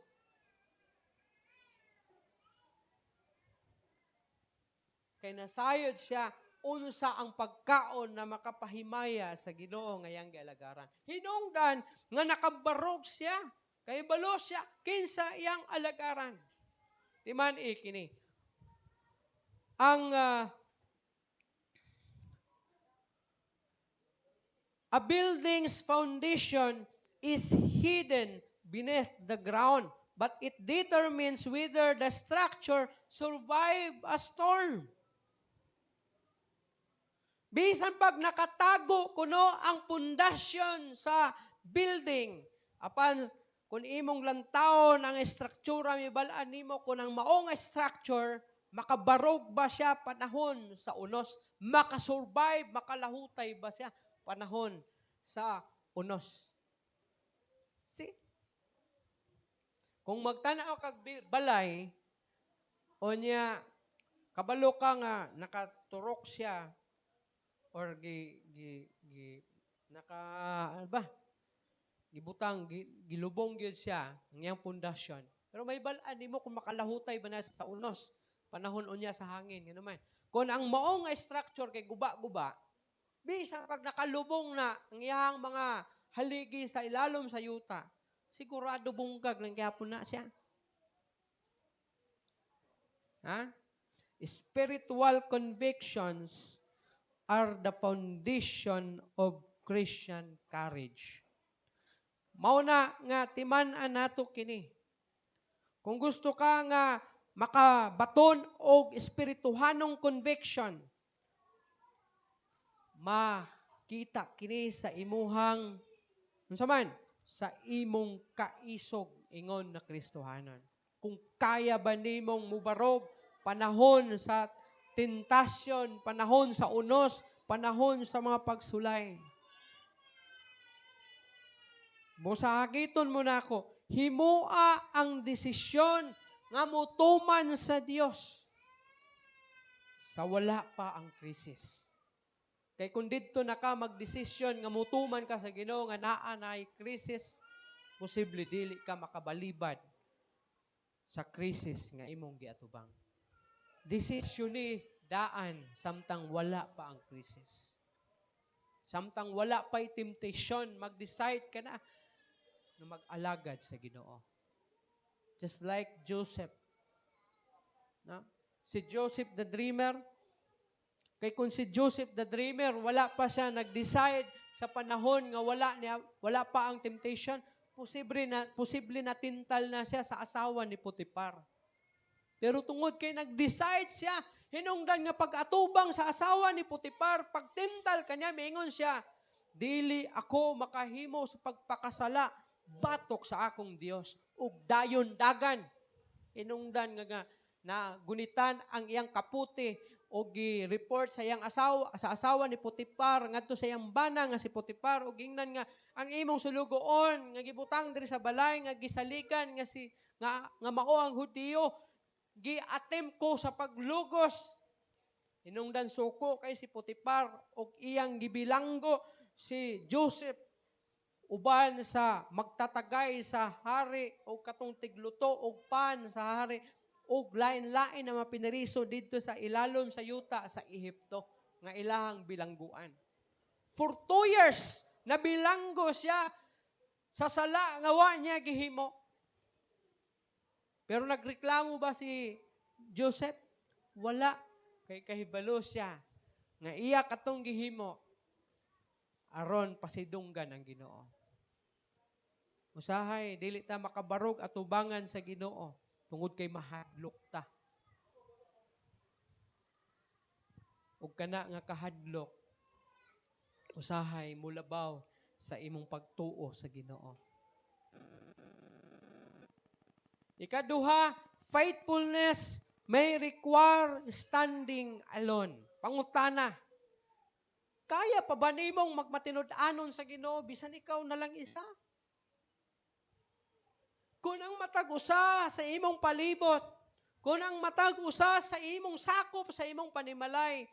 Kay nasayod siya unsa ang pagkaon na makapahimaya sa Ginoo nga iyang gialagaran. Hinungdan nga nakabarog siya, kay balo siya kinsa iyang alagaran. Timan ikini. Ang a building's foundation is hidden beneath the ground, but it determines whether the structure survive a storm. Bisan pag nakatago kuno ang pundasyon sa building, apan kung imong lantawon ang estruktura, mibalaan nimo kung ang maong structure, makabarog ba siya panahon sa unos? Makasurvive, makalahutay ba siya panahon sa unos? See? Kung magtanaw kag balay, o niya, kabalo ka nga, nakaturok siya, or gibutang, gilubong gyud siya ang iyang pundasyon. Pero may balaan nimo kung makalahutay ba na sa unos, panahon unya sa hangin, ngano man. Kung ang mao nga structure kay guba-guba, bisan pag nakalubong na ang iyang mga haligi sa ilalom sa yuta, sigurado bungkag lang gyapon na siya. Spiritual convictions are the foundation of Christian courage. Mauna nga timan-an nato kini. Kung gusto ka nga makabaton og espirituhanong conviction, makita kini sa imuhang unsa man sa imong kaisog ingon na Kristohanon. Kung kaya ba nimong mubarog panahon sa tentasyon, panahon sa unos, panahon sa mga pagsulay. Busahagiton mo na ako, himua ang desisyon nga mutuman sa Dios sa wala pa ang krisis. Kay kung dito na ka magdesisyon nga mutuman ka sa Ginoo nga naa na krisis, posible dili ka makabalibad sa krisis nga imong giatubang. Desisyon ni daan samtang wala pa ang krisis. Samtang wala pa'y temptation, mag-decide ka na mag-alagad sa Ginoo. Just like Joseph. No? Si Joseph the dreamer, kay kung si Joseph the dreamer, wala pa siya nag-decide sa panahon nga wala pa ang temptation, posible na tintal na siya sa asawa ni Potiphar. Pero tungod kay nag-decide siya, hinungdan nga pag-atubang sa asawa ni Potiphar, pagtintal kanya, mingon siya, dili ako makahimo sa pagpakasala, batok sa akong Dios, ug dayon dagan. Hinungdan nga na gunitan ang iyang kaputi o gi-report sa iyang asawa ni Potiphar ngadto sa iyang bana nga si Potiphar ug ingnan nga ang imong sulugoon nga gibutang diri sa balay nga gisalikan nga mao ang Hudiyo gi-attempt ko sa paglugos. Hinungdan suko kay si Potiphar ug iyang gibilanggo si Joseph uban sa magtatagay sa hari o katong tigluto og pan sa hari og lain-lain na mapinariso dito sa ilalom sa yuta sa Ehipto nga ilahang bilangguan. For 2 years, nabilanggo siya sa sala nga wa niya gihimo. Pero nagreklamo ba si Joseph? Wala. Kay kahibalo siya nga iya katong gihimo aron pasidunggan ang Ginoo. Usahay, dili ta makabarog at tubangan sa Ginoo tungod kay mahadlok ta. Ug kana nga kahadlok, usahay mulabaw sa imong pagtuo sa Ginoo. Ikaduha, faithfulness may require standing alone. Pangutana, kaya pa ba nimong magmatinud-anon sa Ginoo bisan ikaw na lang isa? Kung ang matag-usa sa imong palibot, kung ang matag-usa sa imong sakop, sa imong panimalay,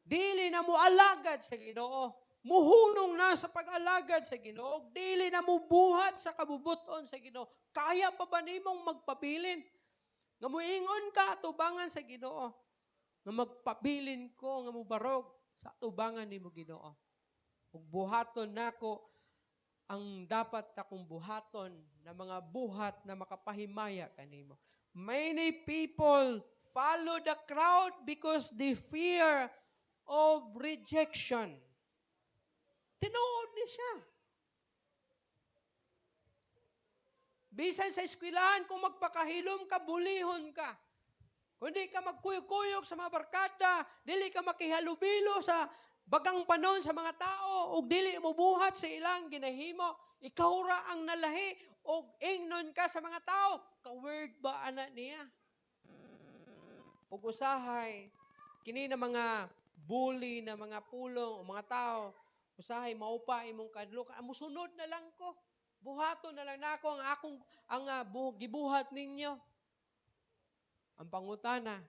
dili na mo alagad sa Ginoo, muhunong na sa pag-alagad sa Ginoo, dili na mo buhat sa kabubuton sa Ginoo, kaya pa ba nimong magpabilin? Nga muingon ka atubangan sa Ginoo, nga magpabilin ko, nga mubarog sa atubangan nimo Ginoo. Ug buhaton nako ang dapat takong buhaton na mga buhat na makapahimaya kanimo. Many people follow the crowd because they fear of rejection. Tinuod ni siya. Bisan sa eskwelahan, kung magpakahilom ka, bulihon ka. Kung di ka magkuyog-kuyog sa mga barkada, dili ka makihalubilo sa bagang panon sa mga tao, ug dili mo buhat sa ilang ginahimo, ikaw ra ang nalahi, ug ingnon ka sa mga tao, ka-word ba ana niya? Ug usahay, kini na mga bully na mga pulong o mga tao, usahay maupa imong kadlok, musunod na lang ko. Buhaton na lang nako ang gibuhat ninyo. Ang pangutana,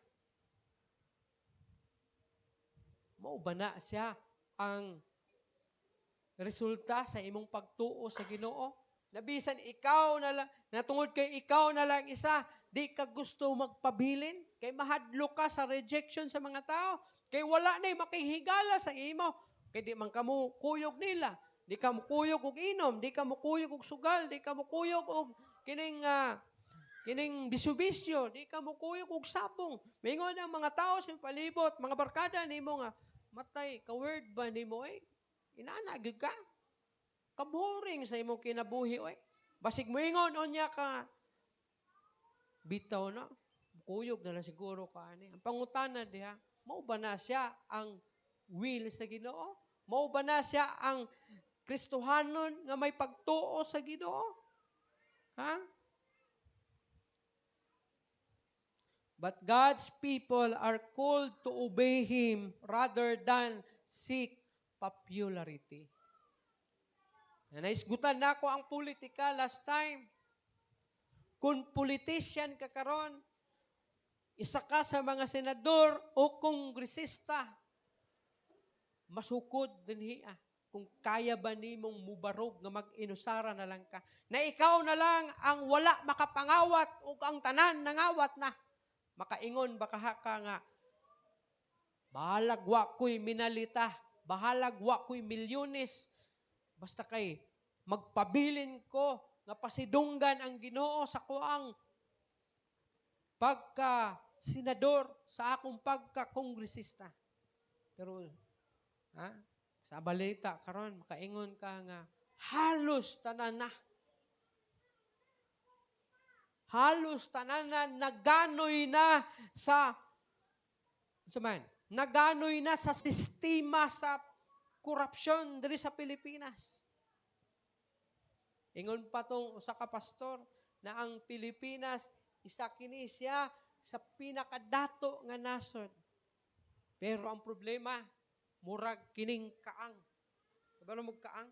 mao ba na siya ang resulta sa imong pagtuo sa Ginoo? Nabisan ikaw na lang, natungod kay ikaw na lang isa, di ka gusto magpabilin, kay mahadlok ka sa rejection sa mga tao, kay wala na'y makihigala sa imo, kay di man kamo kuyog nila, di ka mo kuyog og inom, di ka mo kuyog og sugal, di ka mo kuyog og kining bisyo-bisyo, di ka mo kuyog og sabong. Mingon ang mga tao sa palibot, mga barkada nimo nga, matay, ka-word ba nimo inana gyud ka? Kaboring sa imong kinabuhi Basig moingon unya ka bitaw na. Kuyog na lang siguro ka ani. Ang pangutana diha, mao ba na siya ang will sa Ginoo? Mao ba na siya ang Kristohanon nga may pagtuo sa Ginoo? Ha? But God's people are called to obey Him rather than seek popularity. Naisgutan na ako ang politika last time. Kung politician ka karon, isa ka sa mga senador o kongresista, masukod din kung kaya ba nimong mubarog nga mag-inusara na lang ka. Na ikaw na lang ang wala makapangawat o ang tanan nangawat na. Makaingon baka ka nga, bahalag wa ko'y minalita, bahalag wa ko'y milyones, basta kay magpabilin ko nga pasidunggan ang Ginoo sa kuang pagka-senador, sa akong pagka-kongresista. Pero, sa balita karon makaingon ka nga, halos tanan na naganoy na sa naganoy na sa sistema sa korupsyon diri sa Pilipinas. Ingon pa tong usa ka pastor na ang Pilipinas isa kini siya sa pinakadato nga nasod. Pero ang problema, murag kining kaang. Kabalo mo kaang?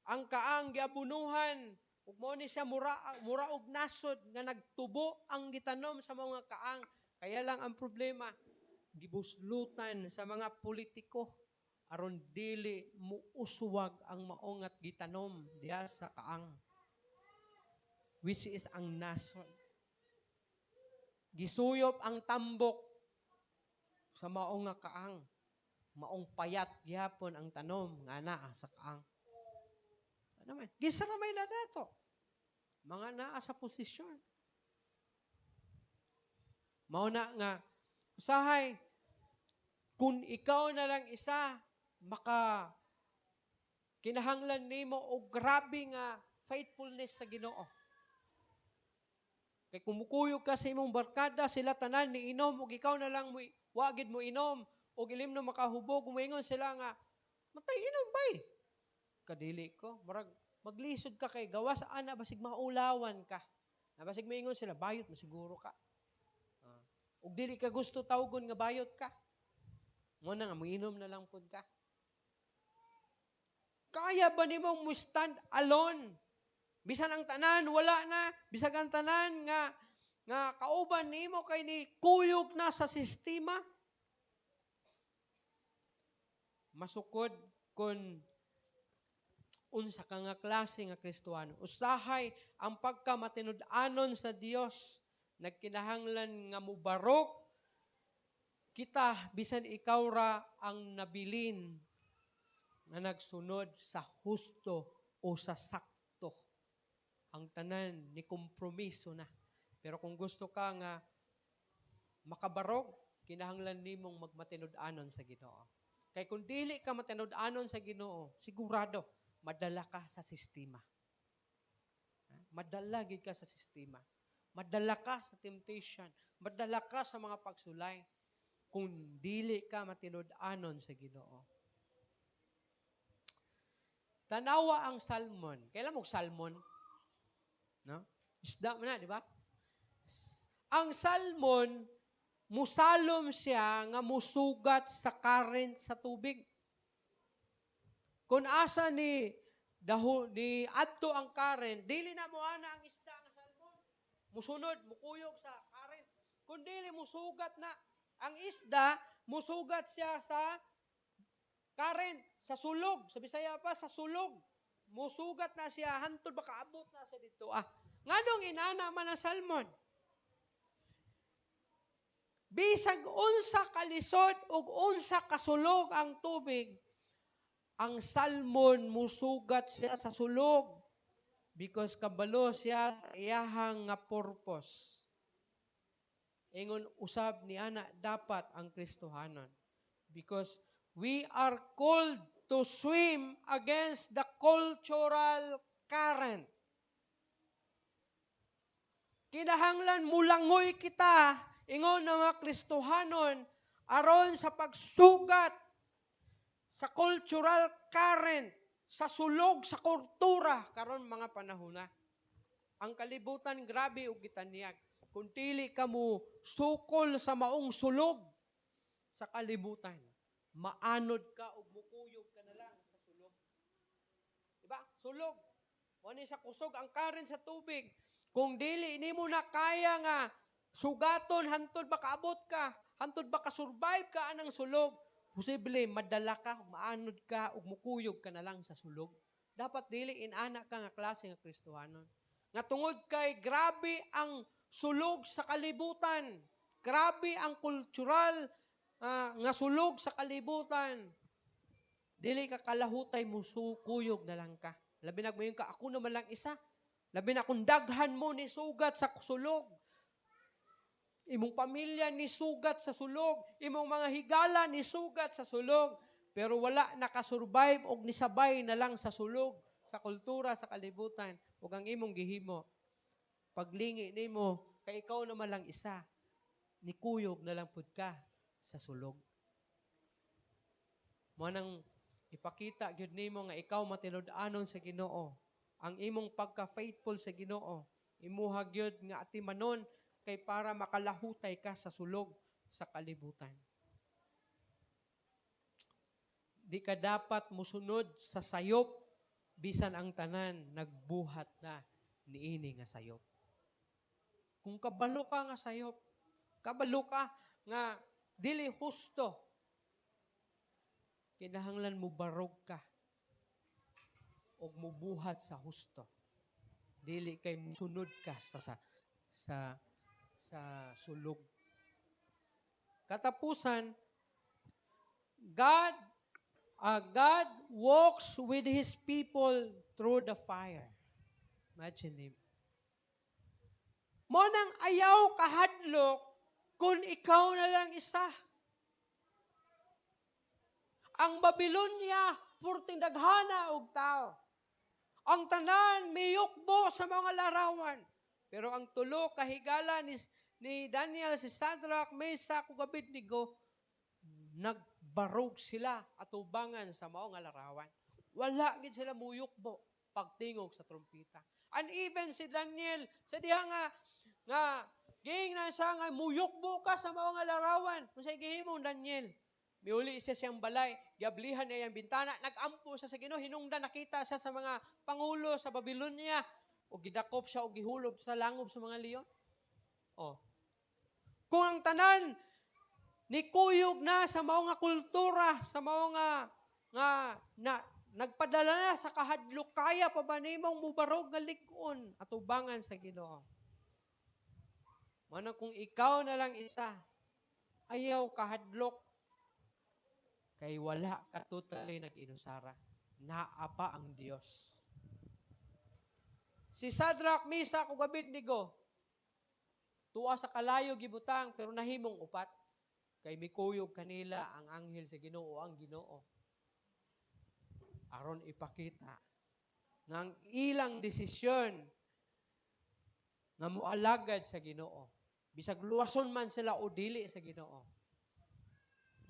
Ang kaang giabunuhan, ug mao ni siya mura og nasod nga nagtubo ang gitanom sa mga kaang. Kaya lang ang problema, gibuslutan sa mga politiko aron dili muuswag ang maong at gitanom diha sa kaang, which is ang nasod. Gisuyop ang tambok sa maong nga kaang. Maong payat gyapon ang tanom nga naa sa kaang. Ano man? Gisaramay na dato. Mga naa sa posisyon. Mao na nga usahay kung ikaw na lang isa kinahanglan nimo og grabe nga faithfulness sa Ginoo. Kay kumukuyog ka sa imong barkada, sila tanan ni inom ug ikaw na lang wagid mo inom ug ilimno makahubog, moingon sila nga matay inom bay. Kadili ko, murag maglisod ka kay gawas ana basig maulawan ka. Na basig moingon sila bayot mo siguro ka. Ug dili ka gusto tawgon nga bayot ka. Mo na nga moinom na lang pud ka. Kaya ba nimong mo stand alone? Bisan ang tanan wala na, bisag ang tanan nga kauban nimo kay ni kuyog na sa sistema. Masukod kun unsa ka nga klase nga Kristiyano. Usahay ang pagkamatinud-anon sa Dios, nagkinahanglan nga mubarok kita bisan ikaw ra ang nabilin nga nagsunod sa husto o sa sakto. Ang tanan ni kompromiso na. Pero kung gusto ka nga makabarog, kinahanglan nimong magmatinud-anon sa Ginoo. Kay kung dili ka matinud-anon sa Ginoo, sigurado madala ka sa sistema. Madala gid ka sa sistema. Madala ka sa temptation. Madala ka sa mga pagsulay kung dili ka matinud-anon sa Ginoo. Tanawa ang salmon. Kailan mo salmon? No? Isda mo na, di ba? Ang salmon, musalom siya nga musugat sa current sa tubig. Kung asa ni adto ang current, dili na mo ana ang isda nga salmon. Musunod, mukuyog sa current. Kung dili musugat na ang isda, musugat siya sa current, sa sulog, sa Bisaya pa, sa sulog. Musugat na siya, hantod baka abot na siya dito. Nganong inana man ang salmon? Bisag unsa kalisod ug unsa kasulog ang tubig, ang salmon musugat siya sa sulog because kabalo siya sa iyahang nga purpose. Ingon usab ni ana dapat ang Kristohanon because we are called to swim against the cultural current. Kinahanglan mulangoy kita, ingon na mga Kristohanon, aron sa pagsugat sa cultural current, sa sulog, sa kultura, karon mga panahon na. Ang kalibutan, grabe og gitanyag. Kung dili ka mo sukol sa maong sulog sa kalibutan, maanod ka o mukuyog ka na lang sa sulog. Diba? Sulog. Wani sa kusog ang current sa tubig. Kung dili nimo na kaya nga sugaton hantod ba kaabot ka, hantod ba ka survive ka anang sulog, posible madala ka, maanod ka ug mukuyog ka na lang sa sulog. Dapat dili inana ka nga klase nga Kristohanon. Nga tungod kay grabe ang sulog sa kalibutan. Grabe ang kultural nga sulog sa kalibutan. Dili ka kalahutay musukuyog na lang ka. Labi na mo ka, ako naman lang isa. Labi na kung daghan mo ni sugat sa sulog. Imong pamilya ni sugat sa sulog. Imong mga higala ni sugat sa sulog. Pero wala nakasurvive o nisabay na lang sa sulog, sa kultura, sa kalibutan. Ug ang imong gihimo, paglingi nimo, kay ikaw naman lang isa, nikuyog na lang pud ka sa sulog. Mo nang ipakita gyud nimo nga ikaw matinud-anon sa Ginoo. Ang imong pagka-faithful sa Ginoo, imuha gyud nga atimanon kay para makalahutay ka sa sulog sa kalibutan. Di ka dapat musunod sa sayop bisan ang tanan nagbuhat na niini nga sayop. Kung kabalo ka nga sayop, kabalo ka nga dili husto, kinahanglan mo barog ka o mubuhat sa husto. Dili kay musunod ka sa sulog. Katapusan, God walks with His people through the fire. Imagine Him. Mo nang ayaw kahadlok kung ikaw na lang isa. Ang Babylonia, purting daghana og tao. Ang tanan, miyukbo sa mga larawan. Pero ang tulo kahigala ni Daniel, si Shadrach, Meshach, ug Abednego, nagbarog sila atubangan sa mao nga larawan. Wala gid sila muyukbo pagtingog sa trumpeta. And even si Daniel, sa diha nga giingnan siya nga muyukbo ka sa mao nga larawan. Unsay gihimong Daniel? Miuli siya siyang balay, giablihan niya yung bintana, nag-ampo siya sa Ginoo, hinungdan nakita siya sa mga pangulo sa Babylonia, o gidakop siya o gihulob sa langob sa mga leon. Oh. Kung ang tanan nikuyog na sa mao nga kultura, sa mao nga nagpadala na sa kahadlok, kaya pa ba nimong mubarog nga lig-on at ubangan sa Ginoo? Mano kung ikaw na lang isa, ayaw kahadlok, kay wala ka totally nag-inusara. Naapa ang Dios. Si Shadrach, Meshach, ug Abednego, tuwa sa kalayo gibutang, pero nahimong upat. Kay mikuyog kanila ang anghel sa Ginoo, ang Ginoo. Aron ipakita nga ang ilang desisyon nga mualagad sa Ginoo. Bisag luwason man sila o dili sa Ginoo,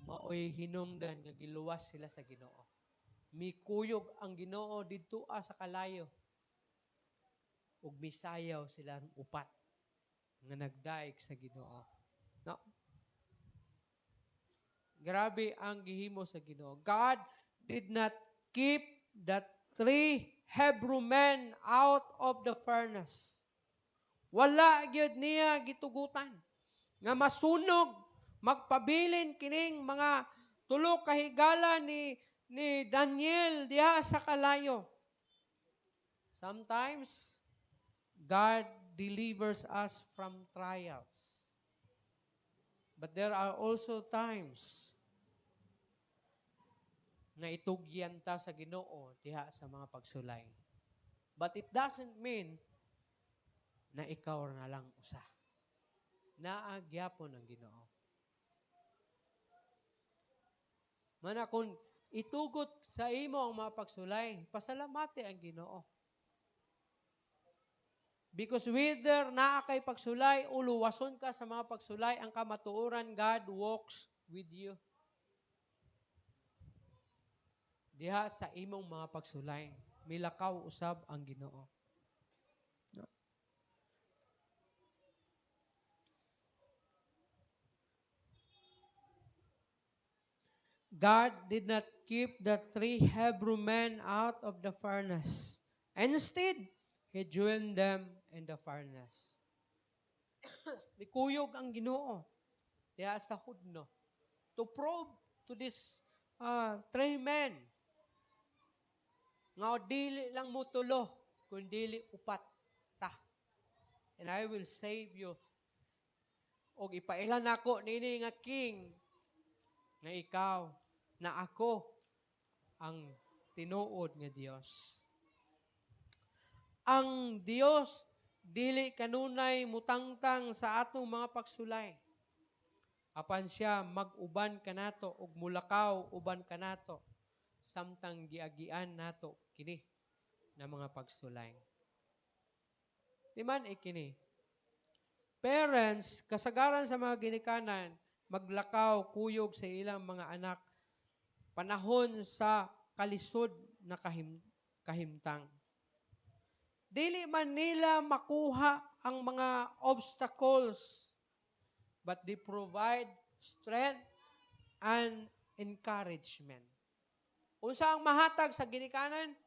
maoy hinungdan nga giluwas sila sa Ginoo. Mikuyog ang Ginoo didto sa kalayo. Ug misayaw sila upat nga nagdaig sa Ginoo. No? Grabe ang gihimo sa Ginoo. God did not keep the 3 Hebrew men out of the furnace. Wala gyud niya gitugutan nga masunog, magpabilin kining mga tulo kahigala ni Daniel diha sa kalayo. Sometimes God delivers us from trials. But there are also times na itugyan ta sa Ginoo diha sa mga pagsulay. But it doesn't mean na ikaw na lang usa. Naagyapon ang Ginoo. Mana kung itugot sa imo ang mga pagsulay, pasalamati ang Ginoo. Because whether naa kay pagsulay o luwason ka sa mga pagsulay, ang kamatuoran, God walks with you. Diha sa imong mga pagsulay, milakaw usab ang Ginoo. God did not keep the 3 Hebrew men out of the furnace. Instead, He joined them in the furnace. Mikuyog ang Ginoo diha sa hudno to probe to this 3 men nga dili lang mutulo kundi upat ta. And I will save you. Og ipailan nako nini nga king nga ikaw na ako ang tinuod nga Dios. ang Dios dili kanunay mutangtang sa atong mga pagsulay. Apan siya mag-uban kanato ug mulakaw uban kanato samtang giagian nato kini na mga pagsulay. Timan kini. Parents, kasagaran sa mga ginikanan, maglakaw kuyog sa ilang mga anak panahon sa kalisod na kahimtang. Dili man nila makuha ang mga obstacles, but they provide strength and encouragement. Unsa ang mahatag sa ginikanan?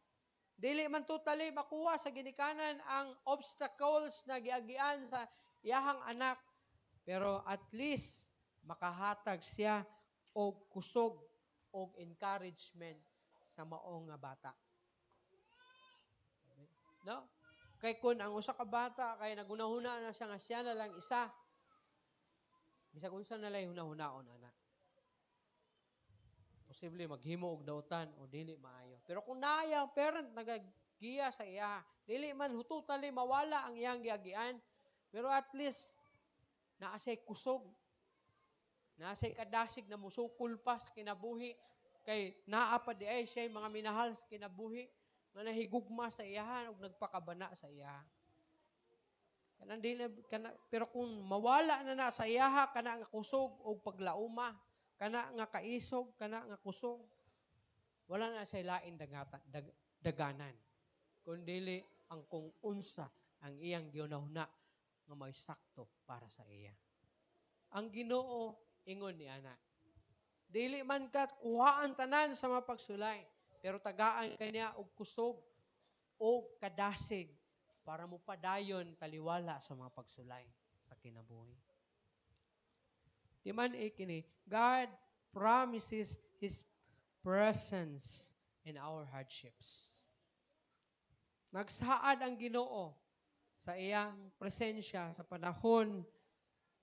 Dili man totally makuha sa ginikanan ang obstacles na giagian sa iyahang anak, pero at least makahatag siya og kusog og encouragement sa maong nga bata. No? Kay kun ang usa ka bata kay nagunahuna na siya nga siya na lang isa, bisag unsa na lay hunahunaon ana. Posible maghimo og dautan o dili maayo. Pero kung naaya ang parent nagagiya sa iya, dili man totally mawala ang iyang giagian, pero at least naasay kusog, naasay kadasig na musukol pa sa kinabuhi, kay naa pa di ay siya mga minahal sa kinabuhi, nga nahigugma sa iyahan ug nagpakabana sa iyaha. Pero kung mawala na sa iyaha kana nga kusog og paglauma, kana nga kaisog, kana nga kusog, wala na siya lain daganan. Kundi ang kung unsa ang iyang ginahuna nga may sakto para sa iya. Ang Ginoo ingon ni ana, dili man ka kuhaan tanan sa mga pagsulay, pero tagaan kaniya og kusog o kadasig para mo padayon taliwala sa mga pagsulay sa kinabuhi. Timan kini, God promises His presence in our hardships. Nagsaad ang Ginoo sa iyang presensya sa panahon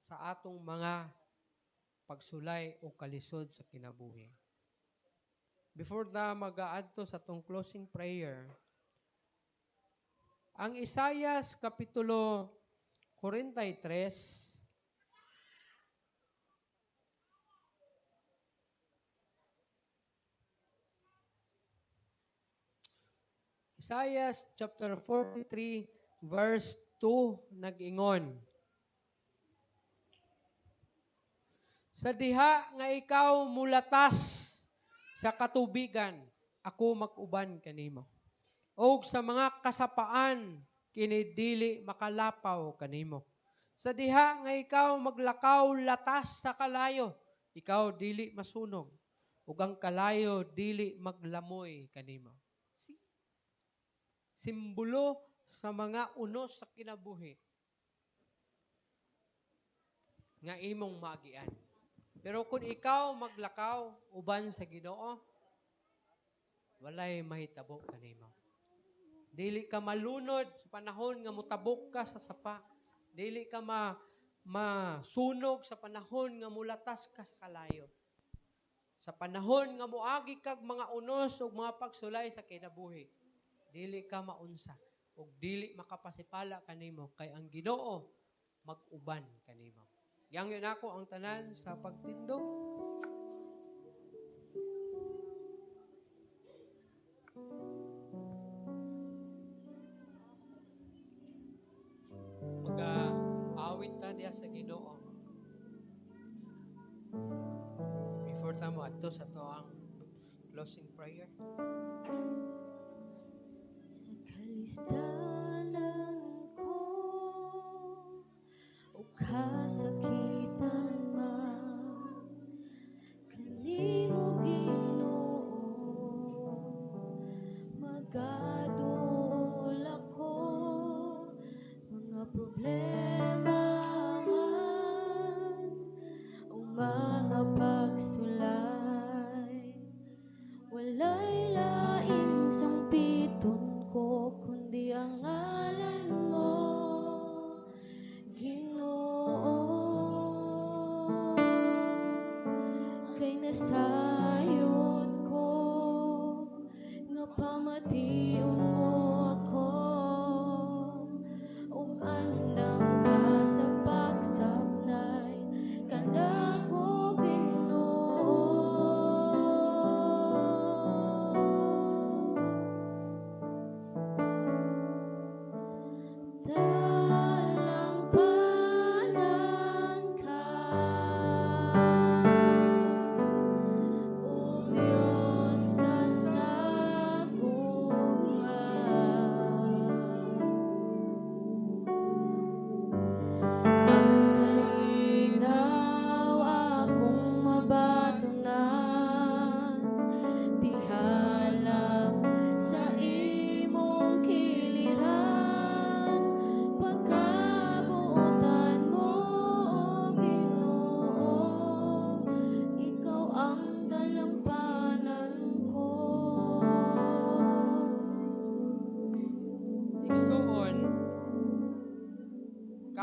sa atong mga pagsulay o kalisod sa kinabuhi. Before na mag-aadto sa atong closing prayer, ang Isaias Kapitulo 43, Isaiah chapter 43, verse 2, nag-ingon, sa diha nga ikaw mulatas sa katubigan, ako mag-uban kanimo. O sa mga kasapaan, kini dili makalapaw kanimo. Sa diha nga ikaw maglakaw latas sa kalayo, ikaw dili masunog. Ug ang kalayo dili maglamoy kanimo. Simbolo sa mga unos sa kinabuhi nga imong maagian. Pero kung ikaw maglakaw uban sa Ginoo, walay mahitabo kanimo. Dili ka malunod sa panahon nga mutabok ka sa sapa. Dili ka masunog sa panahon nga mulatas ka sa kalayo. Sa panahon nga muagi kag mga unos ug mga pagsulay sa kinabuhi, dili ka maunsa ug dili makapasipala kanimo kay ang Ginoo mag-uban kanimo. Yangyon ako ang tanan sa pagtindog. Mag-awit ta diya sa Ginoo. Before ta mo adto sa to ang closing prayer. Sa kalistanan ko o kasakitan man, kanimo Ginoo magadul ako, mga problema man o mga pagsulay, walay laing sampiton ko kundi ang ngalan mo, Ginoo. Kay nasayod ko nga pamati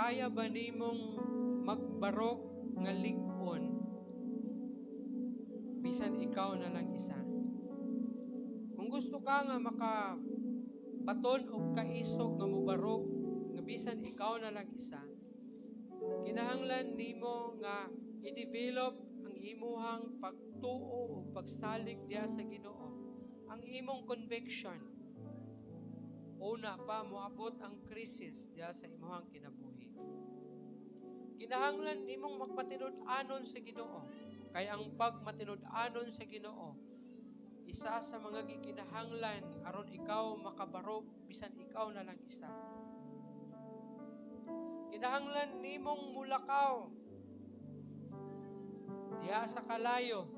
kaya ba nimong magbarok nga lig-on bisan ikaw na lang isa? Kung gusto ka nga makabaton o kaisog nga mubarok nga bisan ikaw na lang isa, kinahanglan nimo nga i-develop ang imuhang pagtuo o pagsalig diya sa Ginoo, ang imong conviction. Una pa moabot ang krisis diya sa imuhang kinabuhi. Kinahanglan nimong magpatinud-anon sa Ginoo, kay ang pagmatinud-anon sa Ginoo isa sa mga gikinahanglan aron ikaw makabarok bisan ikaw na lang isa. Kinahanglan nimong mulakaw diha sa kalayo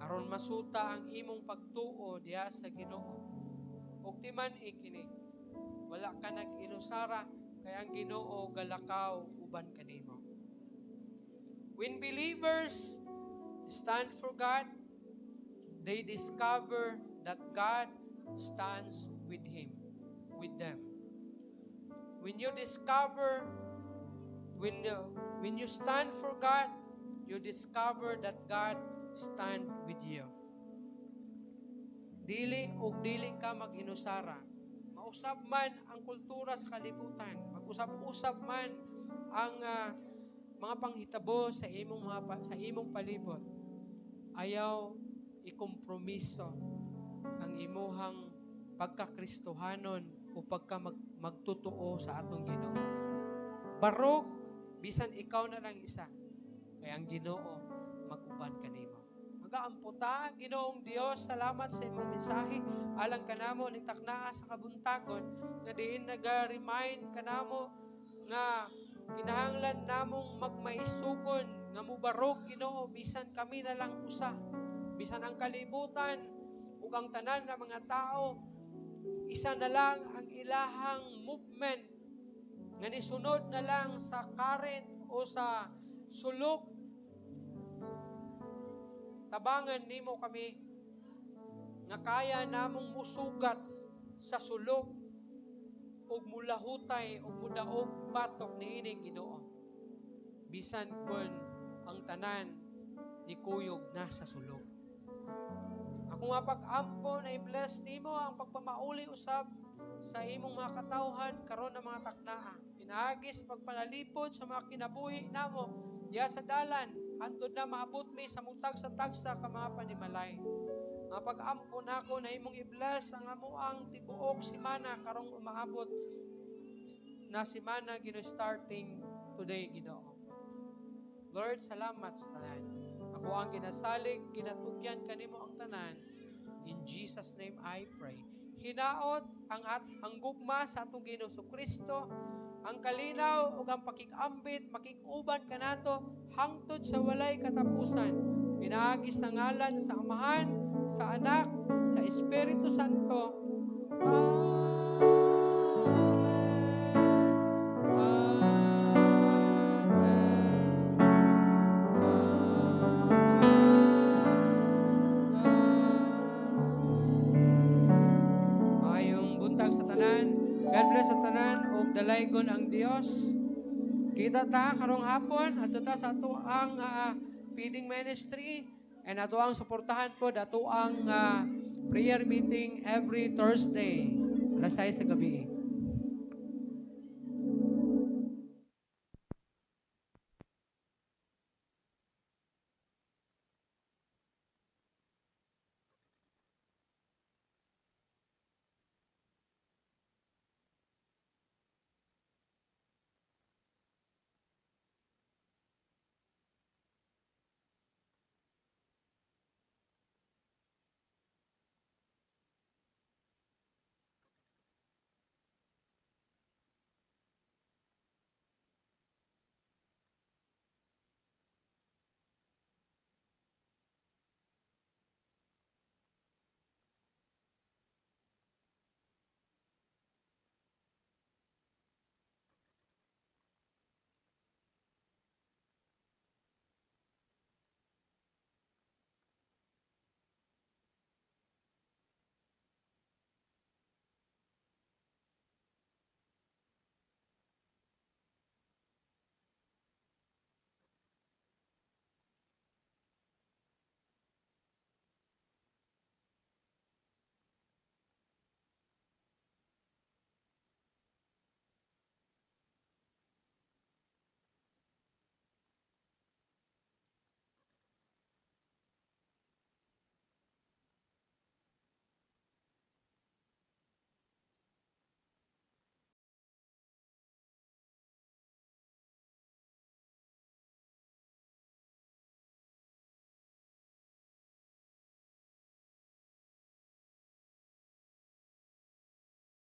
aron masuta ang imong pagtuo diha sa Ginoo. Ug di man ikini wala ka nag-inusara kay ang Ginoo galakaw uban kanimo. When believers stand for God, they discover that God stands with them. When you discover, when you stand for God, you discover that God stand with you. Dili ka mag-inusara. Mausap man ang kultura sa kalibutan, mag-usap-usap man ang mga panghitabo sa imong palibot. Ayaw ikompromiso ang imuhang pagkakristohanon o magtutuo sa atong Ginoo. Barog bisan ikaw na lang isa, kay ang Ginoo mag-uban kanimo. Magaamputa, Ginoong Dios, salamat sa imong mensahe. Alang kanamo ni taknaa sa kabuntagon nga diin naga-remind kanamo nga kinahanglan namong magmaisugon nga mubarog, Ginoo, bisan kami na lang usa, bisan ang kalibutan ug ang tanan ng mga tao isa na lang ang ilahang movement nga nisunod na lang sa current o sa sulok. Tabangan nimo kami nga kaya namong musugat sa sulok ug mulahutay ug mudaog batok niining Ginoo, bisan kun ang tanan ni kuyog na sa sulok. Ako nga pag-ampo na i-bless nimo ang pagpamauli usab sa imong mga katawhan karon ng mga taknaa. Pinaagis pagpanalipod sa mga kinabuhi namo diya sa dalan hantod na maabot mi sa mutag sa tagsa ka mga panimalay. Nga pag-ampo nako na imong i-bless ang amuang tibuok simana karong umaabot na simana starting today, Ginoo. Lord, salamat sa tanan. Ako ang ginasalig, ginatugyan kanimo ang tanan. In Jesus' name I pray. Hinaot ang gugma sa atong Ginoo Kristo, ang kalinaw ug ang pakikambit, makikuban kanato hangtod sa walay katapusan. Pinaagi sa ngalan sa Amahan, sa Anak, sa Espiritu Santo. God bless sa tanan ug dalaygon ang Dios. Kita ta karong hapon adto ta sa ato ang feeding ministry and ato ang suportahan po dato ang prayer meeting every Thursday alas 6 sa gabi.